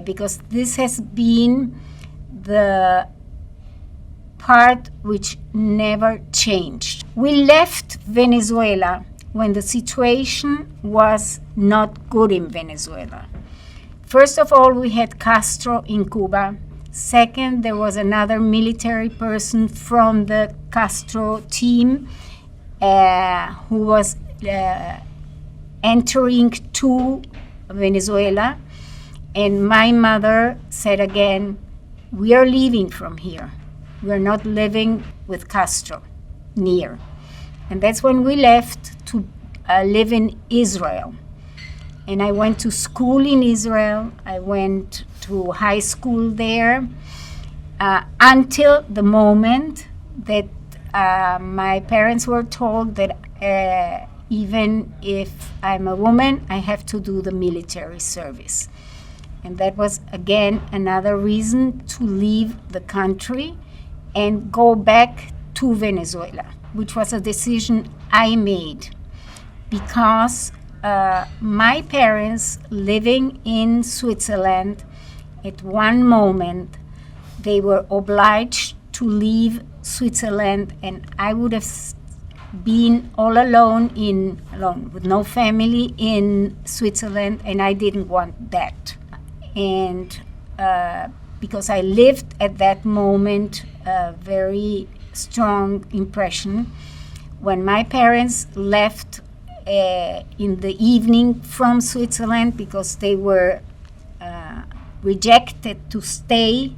S17: Because this has been the part which never changed. We left Venezuela when the situation was not good in Venezuela. First of all, we had Castro in Cuba. Second, there was another military person from the Castro team who was entering to Venezuela. And my mother said again, we are leaving from here. We are not living with Castro near. And that's when we left to live in Israel. And I went to school in Israel. I went to high school there until the moment that my parents were told that even if I'm a woman, I have to do the military service. And that was, again, another reason to leave the country and go back to Venezuela, which was a decision I made because my parents living in Switzerland, at one moment, they were obliged to leave Switzerland, and I would have been all alone with no family in Switzerland, and I didn't want that. And because I lived at that moment a very strong impression, when my parents left in the evening from Switzerland because they were rejected to stay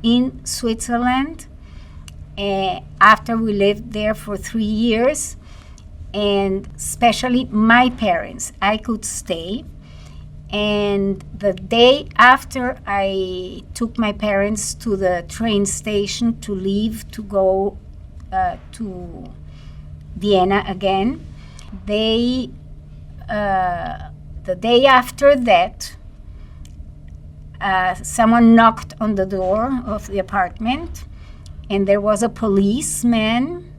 S17: in Switzerland after we lived there for 3 years, and especially my parents, I could stay. And the day after I took my parents to the train station to leave to go to Vienna again, the day after that, someone knocked on the door of the apartment, and there was a policeman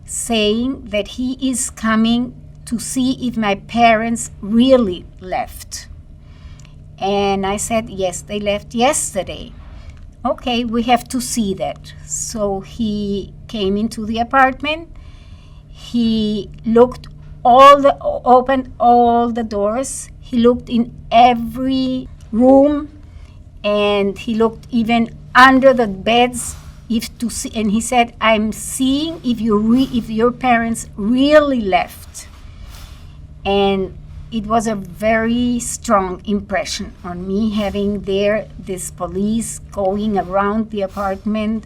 S17: saying that he is coming to see if my parents really left. And I said, yes, they left yesterday. Okay, we have to see that. So he came into the apartment. He opened all the doors. He looked in every room, and he looked even under the beds to see. And he said, "I'm seeing if your parents really left." And it was a very strong impression on me, having there this police going around the apartment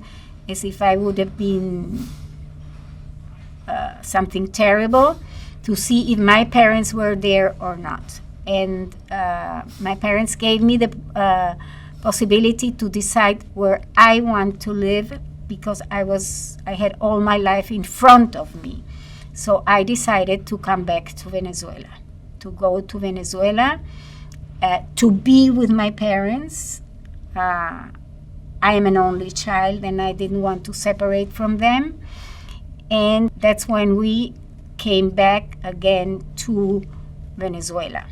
S17: as if I would have been something terrible, to see if my parents were there or not. And my parents gave me the possibility to decide where I want to live, because I had all my life in front of me. So I decided to come back to Venezuela. To go to Venezuela, to be with my parents. I am an only child, and I didn't want to separate from them. And that's when we came back again to Venezuela.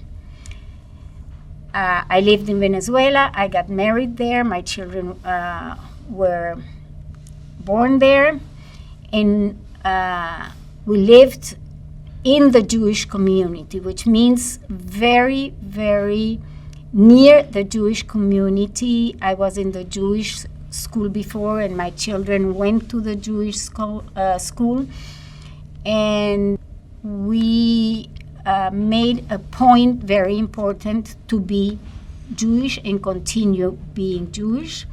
S17: I lived in Venezuela. I got married there. My children were born there. And we lived in the Jewish community, which means very, very near the Jewish community. I was in the Jewish school before, and my children went to the Jewish school. And we made a point, very important, to be Jewish and continue being Jewish.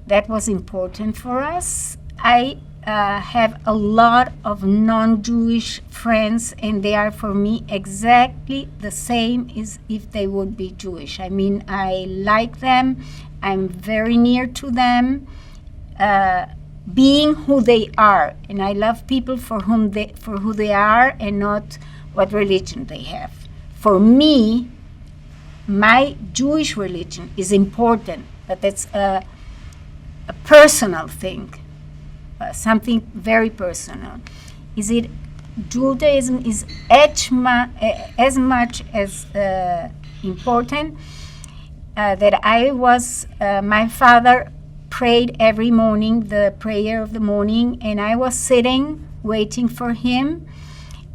S17: That was important for us. I have a lot of non-Jewish friends, and they are for me exactly the same as if they would be Jewish. I mean, I like them. I'm very near to them, being who they are, and I love people for who they are and not what religion they have. For me, my Jewish religion is important, but that's a personal thing. Something very personal. Is it Judaism is as much as important that my father prayed every morning, the prayer of the morning, and I was sitting waiting for him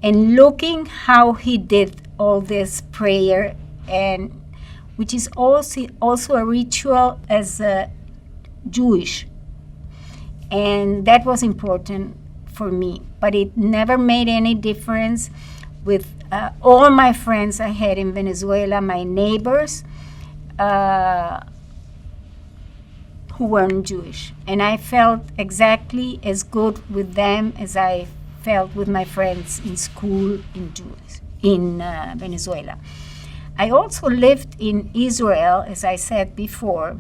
S17: and looking how he did all this prayer, and which is also a ritual as Jewish. And that was important for me, but it never made any difference with all my friends I had in Venezuela, my neighbors, who weren't Jewish. And I felt exactly as good with them as I felt with my friends in school in Venezuela. I also lived in Israel, as I said before,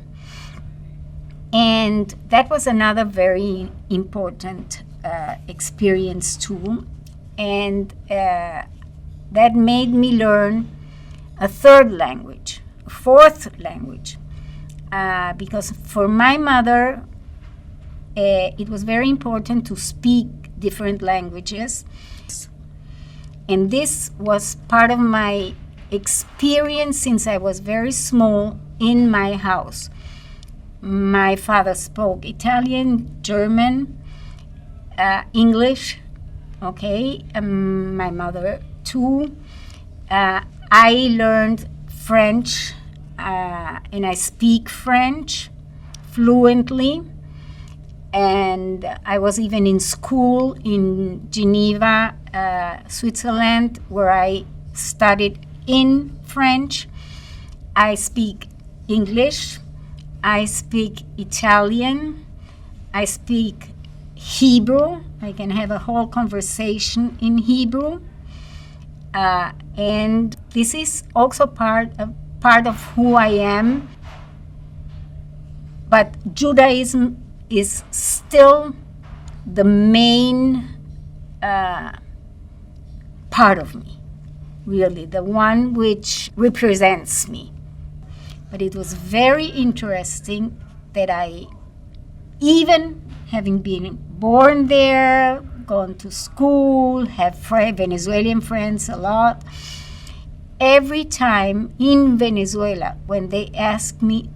S17: and that was another very important experience too. And that made me learn a third language, a fourth language, because for my mother, it was very important to speak different languages. And this was part of my experience since I was very small in my house. My father spoke Italian, German, English, okay, my mother too. I learned French, and I speak French fluently. And I was even in school in Geneva, Switzerland, where I studied in French. I speak English, I speak Italian, I speak Hebrew. I can have a whole conversation in Hebrew. And this is also part of who I am. But Judaism is still the main part of me, really, the one which represents me. But it was very interesting that I, even having been born there, gone to school, have Venezuelan friends a lot, every time in Venezuela, when they ask me,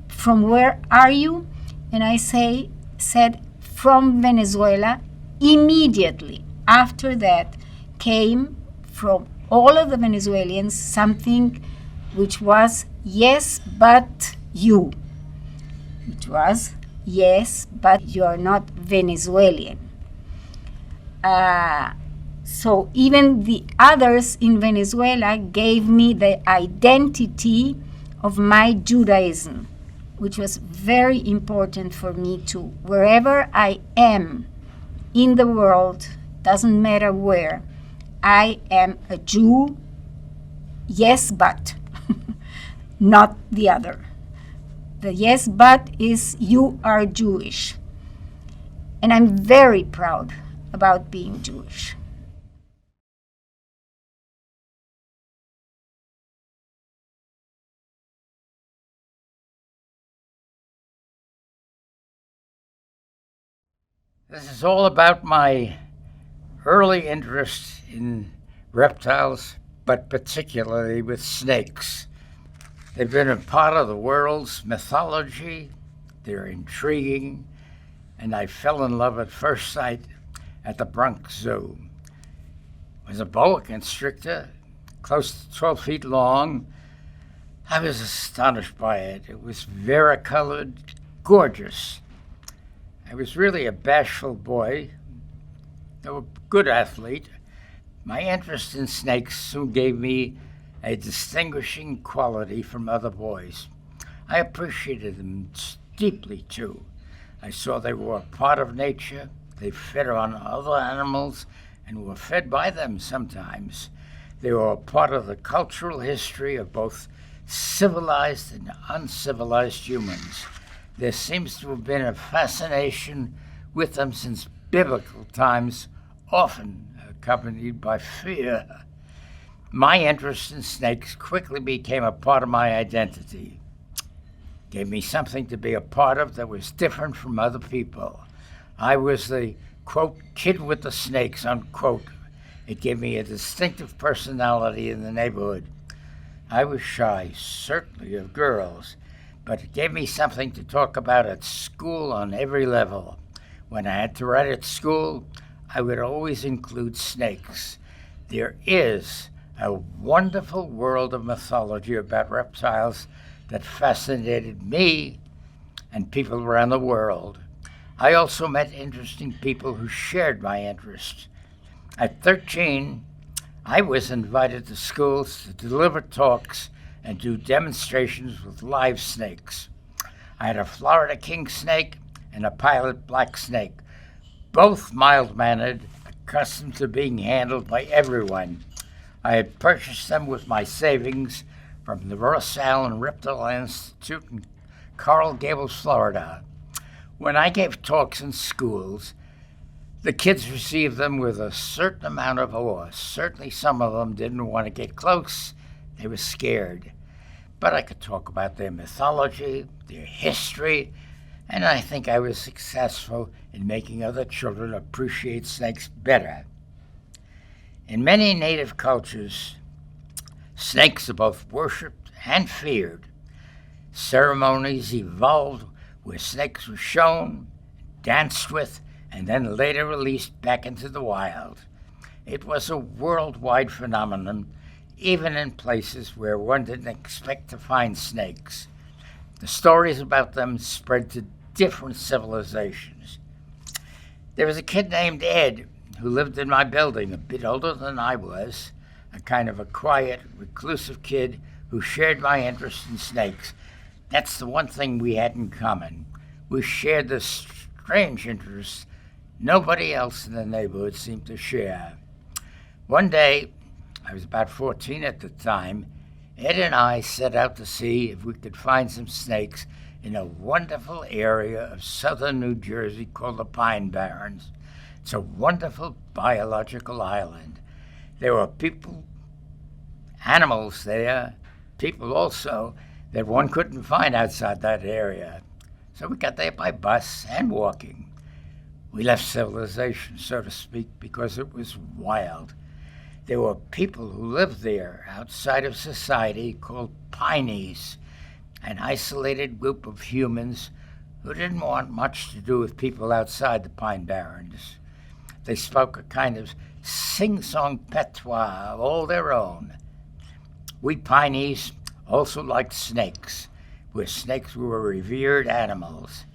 S17: "From where are you?" and I said, "From Venezuela," immediately after that came from all of the Venezuelans something which was, "Yes, but you." It was, "Yes, but you are not Venezuelan." So even the others in Venezuela gave me the identity of my Judaism, which was very important for me too. Wherever I am in the world, doesn't matter where, I am a Jew, yes, but, not the other. The yes, but is you are Jewish. And I'm very proud about being Jewish.
S18: This is all about my early interest in reptiles, but particularly with snakes. They've been a part of the world's mythology, they're intriguing, and I fell in love at first sight at the Bronx Zoo. It was a boa constrictor, close to 12 feet long. I was astonished by it. It was varicolored, gorgeous. I was really a bashful boy, though a good athlete. My interest in snakes soon gave me a distinguishing quality from other boys. I appreciated them deeply, too. I saw they were a part of nature, they fed on other animals, and were fed by them sometimes. They were a part of the cultural history of both civilized and uncivilized humans. There seems to have been a fascination with them since biblical times, often accompanied by fear. My interest in snakes quickly became a part of my identity. Gave me something to be a part of that was different from other people. I was the quote, kid with the snakes, unquote. It gave me a distinctive personality in the neighborhood. I was shy, certainly, of girls, but it gave me something to talk about at school on every level. When I had to write at school, I would always include snakes. There is a wonderful world of mythology about reptiles that fascinated me and people around the world. I also met interesting people who shared my interest. At 13, I was invited to schools to deliver talks and do demonstrations with live snakes. I had a Florida king snake and a pilot black snake, both mild-mannered, accustomed to being handled by everyone. I had purchased them with my savings from the Ross Allen Reptile Institute in Coral Gables, Florida. When I gave talks in schools, the kids received them with a certain amount of awe. Certainly some of them didn't want to get close. They were scared. But I could talk about their mythology, their history, and I think I was successful in making other children appreciate snakes better. In many native cultures, snakes are both worshipped and feared. Ceremonies evolved where snakes were shown, danced with, and then later released back into the wild. It was a worldwide phenomenon, even in places where one didn't expect to find snakes. The stories about them spread to different civilizations. There was a kid named Ed who lived in my building, a bit older than I was, a kind of a quiet, reclusive kid who shared my interest in snakes. That's the one thing we had in common. We shared this strange interest nobody else in the neighborhood seemed to share. One day, I was about 14 at the time, Ed and I set out to see if we could find some snakes in a wonderful area of southern New Jersey called the Pine Barrens. It's a wonderful biological island. There were people, animals there, people also, that one couldn't find outside that area. So we got there by bus and walking. We left civilization, so to speak, because it was wild. There were people who lived there outside of society called Pineys, an isolated group of humans who didn't want much to do with people outside the Pine Barrens. They spoke a kind of sing-song patois of all their own. We Pineys also liked snakes, where snakes were revered animals.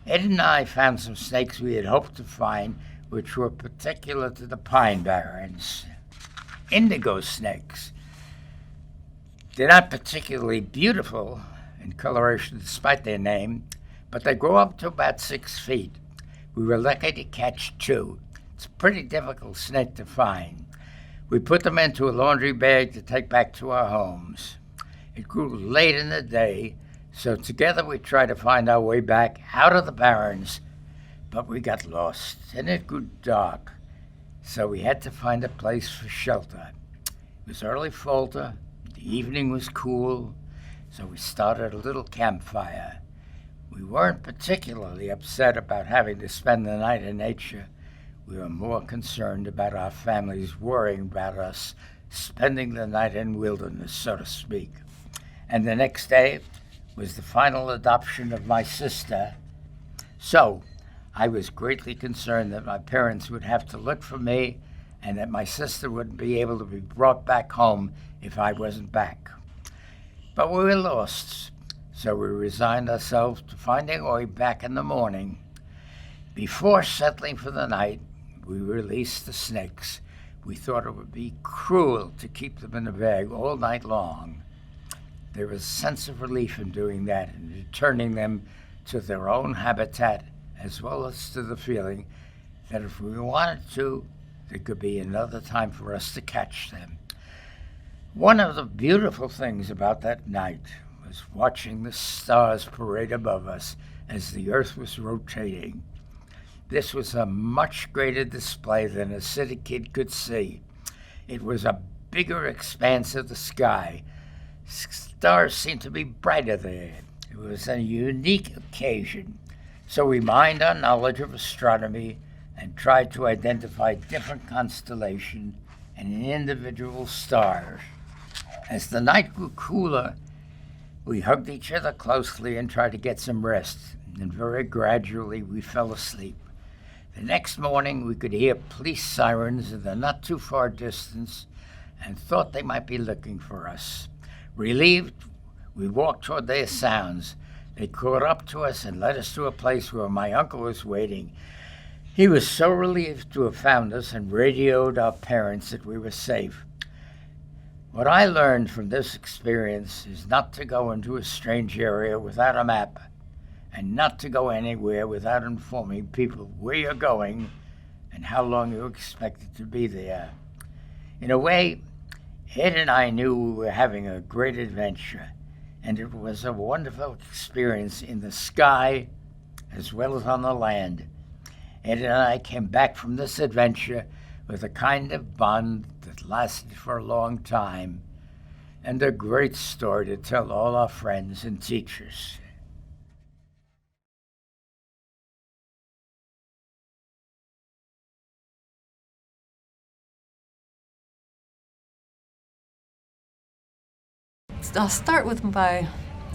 S18: Ed and I found some snakes we had hoped to find, which were particular to the Pine Barrens. Indigo snakes. They're not particularly beautiful in coloration despite their name, but they grow up to about 6 feet. We were lucky to catch 2. It's a pretty difficult snake to find. We put them into a laundry bag to take back to our homes. It grew late in the day, so together we tried to find our way back out of the barrens, but we got lost, and it grew dark, so we had to find a place for shelter. It was early fall, the evening was cool, so we started a little campfire. We weren't particularly upset about having to spend the night in nature. We were more concerned about our families worrying about us spending the night in wilderness, so to speak. And the next day was the final adoption of my sister. So I was greatly concerned that my parents would have to look for me and that my sister wouldn't be able to be brought back home if I wasn't back. But we were lost, so we resigned ourselves to finding our way back in the morning. Before settling for the night, we released the snakes. We thought it would be cruel to keep them in a bag all night long. There was a sense of relief in doing that and returning them to their own habitat, as well as to the feeling that if we wanted to, there could be another time for us to catch them. One of the beautiful things about that night was watching the stars parade above us as the Earth was rotating. This was a much greater display than a city kid could see. It was a bigger expanse of the sky. Stars seemed to be brighter there. It was a unique occasion. So we mined our knowledge of astronomy and tried to identify different constellations and individual stars. As the night grew cooler, we hugged each other closely and tried to get some rest, and very gradually we fell asleep. The next morning we could hear police sirens in the not too far distance and thought they might be looking for us. Relieved, we walked toward their sounds. They caught up to us and led us to a place where my uncle was waiting. He was so relieved to have found us and radioed our parents that we were safe. What I learned from this experience is not to go into a strange area without a map, and not to go anywhere without informing people where you're going and how long you're expected to be there. In a way, Ed and I knew we were having a great adventure, and it was a wonderful experience in the sky as well as on the land. Ed and I came back from this adventure with a kind of bond that lasted for a long time, and a great story to tell all our friends and teachers.
S19: I'll start with my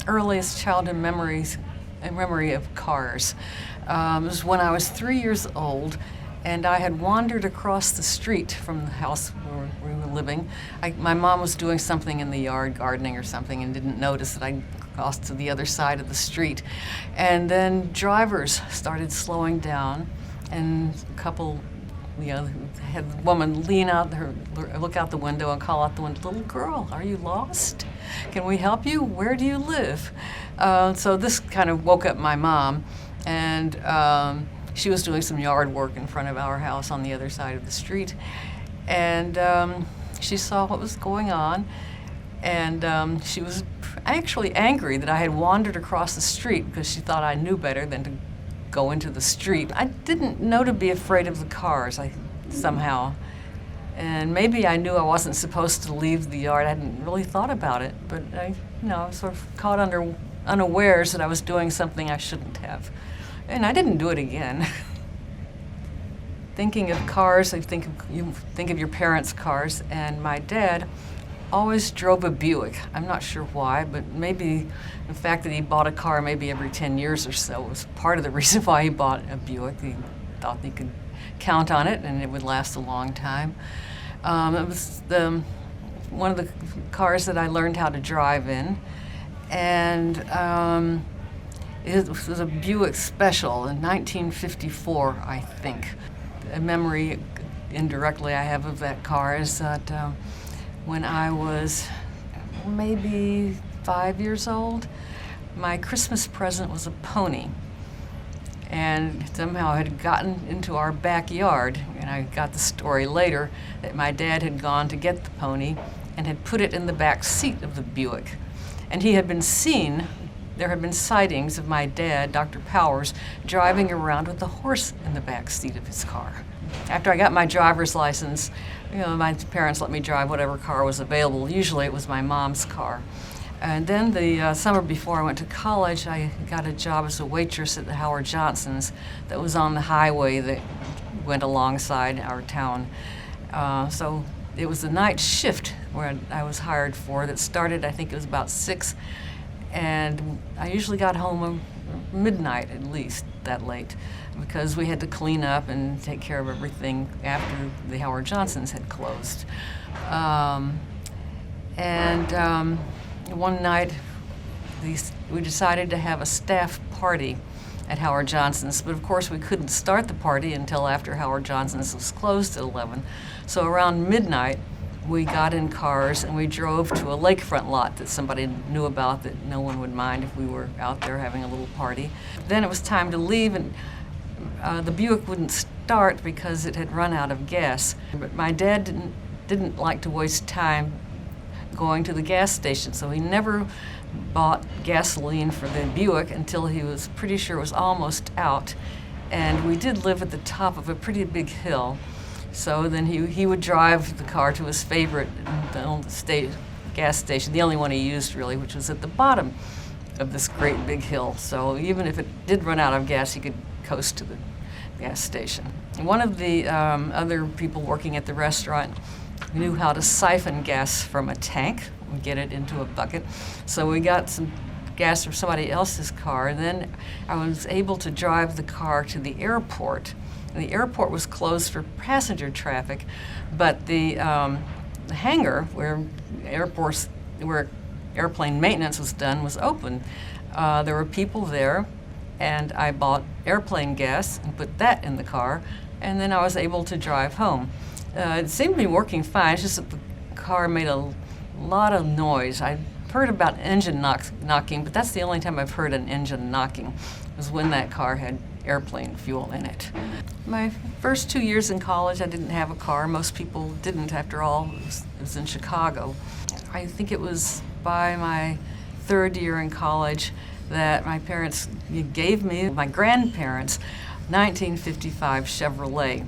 S19: earliest childhood memories, a memory of cars. It was when I was 3 years old, and I had wandered across the street from the house where we were living. My mom was doing something in the yard, gardening or something, and didn't notice that I crossed to the other side of the street. And then drivers started slowing down, and a couple, had the woman lean out, look out the window and call out the window, "Little girl, are you lost? Can we help you? Where do you live?" So this kind of woke up my mom, and she was doing some yard work in front of our house on the other side of the street. And she saw what was going on, and she was actually angry that I had wandered across the street because she thought I knew better than to go into the street. I didn't know to be afraid of the cars, somehow. And maybe I knew I wasn't supposed to leave the yard. I hadn't really thought about it, but I was sort of caught unawares that I was doing something I shouldn't have. And I didn't do it again. Thinking of cars, you think of your parents' cars, and my dad always drove a Buick. I'm not sure why, but maybe the fact that he bought a car maybe every 10 years or so was part of the reason why he bought a Buick. He thought he could count on it and it would last a long time. It was one of the cars that I learned how to drive in, and it was a Buick Special in 1954, I think. A memory indirectly I have of that car is that when I was maybe 5 years old, my Christmas present was a pony. And somehow it had gotten into our backyard, and I got the story later that my dad had gone to get the pony and had put it in the back seat of the Buick. And he had been seen, there had been sightings of my dad, Dr. Powers, driving around with a horse in the back seat of his car. After I got my driver's license, my parents let me drive whatever car was available. Usually it was my mom's car. And then the summer before I went to college, I got a job as a waitress at the Howard Johnson's that was on the highway that went alongside our town. So it was a night shift where I was hired for that started, I think it was about 6, and I usually got home midnight at least, that late, because we had to clean up and take care of everything after the Howard Johnson's had closed. One night, we decided to have a staff party at Howard Johnson's, but of course we couldn't start the party until after Howard Johnson's was closed at 11. So around midnight, we got in cars and we drove to a lakefront lot that somebody knew about that no one would mind if we were out there having a little party. Then it was time to leave, and the Buick wouldn't start because it had run out of gas. But my dad didn't like to waste time going to the gas station, so he never bought gasoline for the Buick until he was pretty sure it was almost out. And we did live at the top of a pretty big hill, so then he would drive the car to his favorite gas station, the only one he used really, which was at the bottom of this great big hill. So even if it did run out of gas, he could coast to the gas station. One of the other people working at the restaurant knew how to siphon gas from a tank and get it into a bucket. So we got some gas from somebody else's car, and then I was able to drive the car to the airport. And the airport was closed for passenger traffic, but the hangar where airplane maintenance was done was open. There were people there, and I bought airplane gas and put that in the car, and then I was able to drive home. It seemed to be working fine, it's just that the car made a lot of noise. I heard about engine knocking, but that's the only time I've heard an engine knocking, was when that car had airplane fuel in it. My first 2 years in college, I didn't have a car. Most people didn't, after all. It was in Chicago. I think it was by my third year in college that my parents gave me, my grandparents, 1955 Chevrolet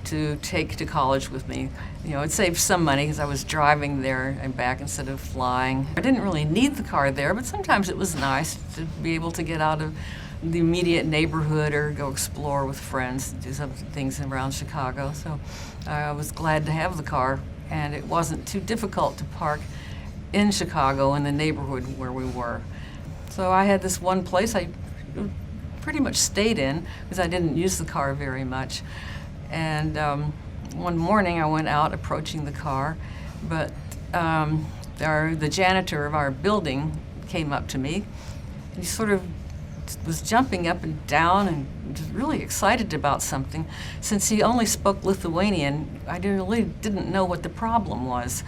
S19: to take to college with me. You know, it saved some money because I was driving there and back instead of flying. I didn't really need the car there, but sometimes it was nice to be able to get out of the immediate neighborhood or go explore with friends, do some things around Chicago. So I was glad to have the car, and it wasn't too difficult to park in Chicago in the neighborhood where we were. So I had this one place I pretty much stayed in because I didn't use the car very much. And one morning I went out approaching the car, but the janitor of our building came up to me, and he sort of was jumping up and down and was really excited about something. Since he only spoke Lithuanian, I really didn't know what the problem was.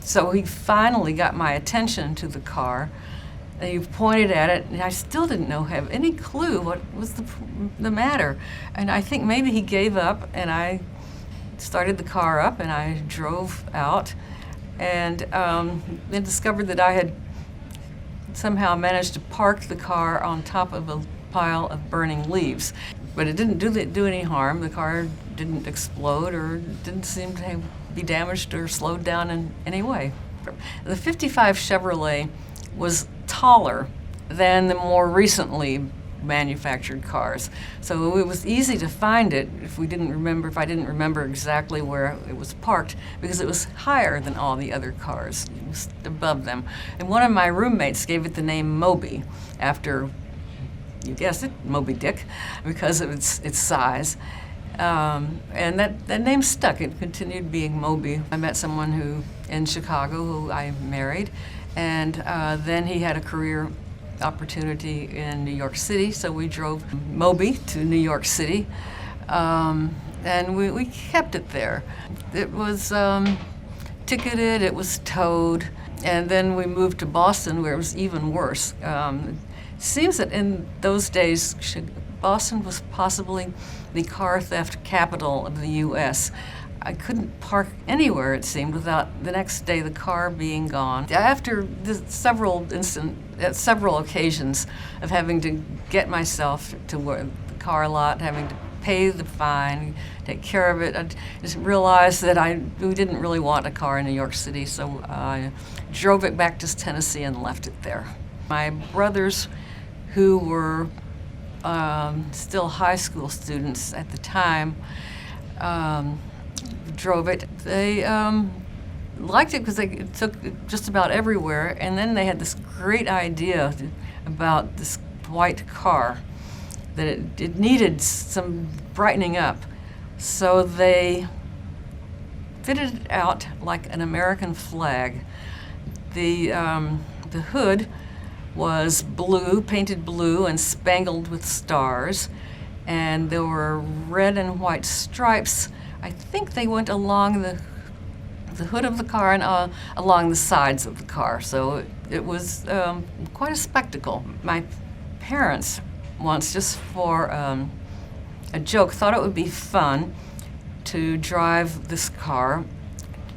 S19: So he finally got my attention to the car. And he pointed at it, and I still didn't have any clue what was the matter. And I think maybe he gave up, and I started the car up, and I drove out, and then discovered that I had somehow managed to park the car on top of a pile of burning leaves. But it didn't do any harm. The car didn't explode or didn't seem to be damaged or slowed down in any way. The 55 Chevrolet was taller than the more recently manufactured cars. So it was easy to find it if I didn't remember exactly where it was parked, because it was higher than all the other cars. It was above them. And one of my roommates gave it the name Moby, after, you guessed it, Moby Dick, because of its size. And that name stuck. It continued being Moby. I met someone in Chicago who I married, and then he had a career opportunity in New York City, so we drove Moby to New York City, and we kept it there. It was ticketed, it was towed, and then we moved to Boston, where it was even worse. It seems that in those days, Boston was possibly the car theft capital of the U.S. I couldn't park anywhere, it seemed, without the next day the car being gone. After several occasions of having to get myself to the car lot, having to pay the fine, take care of it, I just realized that we didn't really want a car in New York City, so I drove it back to Tennessee and left it there. My brothers, who were still high school students at the time, drove it. They liked it because they took it just about everywhere, and then they had this great idea about this white car, that it needed some brightening up. So they fitted it out like an American flag. The hood was blue, painted blue and spangled with stars, and there were red and white stripes. I think they went along the hood of the car and along the sides of the car, so it was quite a spectacle. My parents once, just for a joke, thought it would be fun to drive this car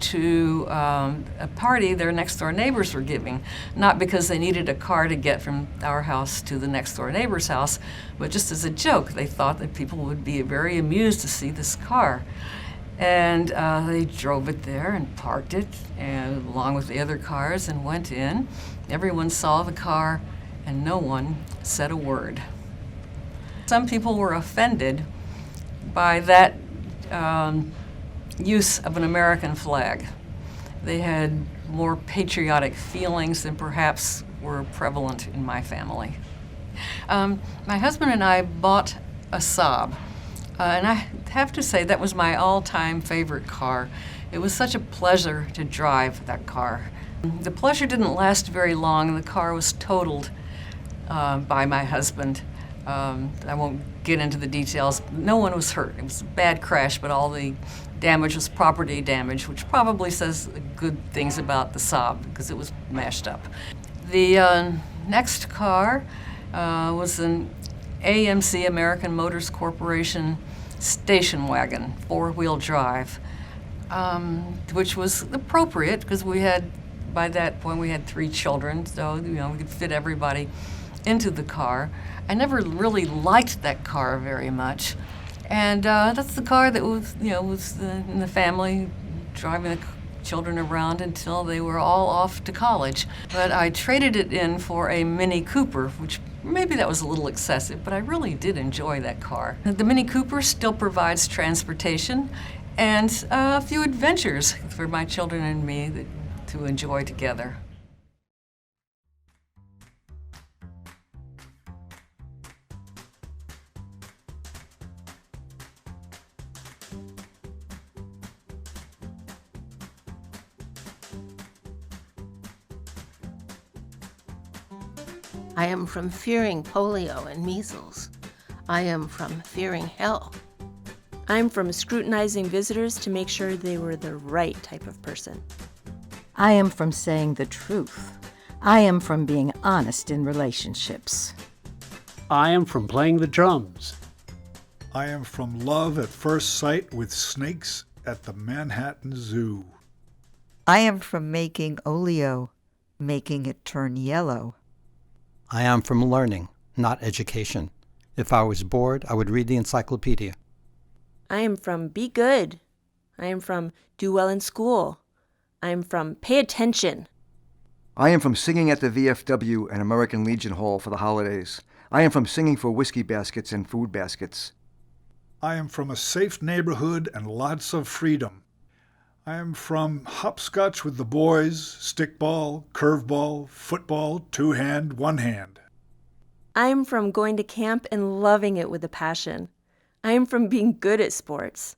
S19: to a party their next door neighbors were giving, not because they needed a car to get from our house to the next door neighbor's house, but just as a joke. They thought that people would be very amused to see this car. And they drove it there and parked it along with the other cars and went in. Everyone saw the car and no one said a word. Some people were offended by that use of an American flag. They had more patriotic feelings than perhaps were prevalent in my family. My husband and I bought a Saab, and I have to say that was my all-time favorite car. It was such a pleasure to drive that car. The pleasure didn't last very long. The car was totaled by my husband. I won't get into the details. No one was hurt. It was a bad crash, but all the damage was property damage, which probably says good things about the Saab because it was mashed up. The next car was an AMC, American Motors Corporation, station wagon, 4-wheel drive, which was appropriate because we had, by that point, we had 3 children, so we could fit everybody into the car. I never really liked that car very much, and that's the car that was, was in the family, driving the children around until they were all off to college. But I traded it in for a Mini Cooper, which maybe that was a little excessive, but I really did enjoy that car. The Mini Cooper still provides transportation and a few adventures for my children and me to enjoy together.
S3: I am from fearing polio and measles. I am from fearing hell.
S9: I'm from scrutinizing visitors to make sure they were the right type of person.
S6: I am from saying the truth. I am from being honest in relationships.
S7: I am from playing the drums.
S4: I am from love at first sight with snakes at the Manhattan Zoo.
S20: I am from making oleo, making it turn yellow.
S2: I am from learning, not education. If I was bored, I would read the encyclopedia.
S9: I am from be good. I am from do well in school. I am from pay attention.
S5: I am from singing at the VFW and American Legion Hall for the holidays. I am from singing for whiskey baskets and food baskets.
S4: I am from a safe neighborhood and lots of freedom. I am from hopscotch with the boys, stickball, curveball, football, 2-hand, 1-hand.
S9: I am from going to camp and loving it with a passion. I am from being good at sports.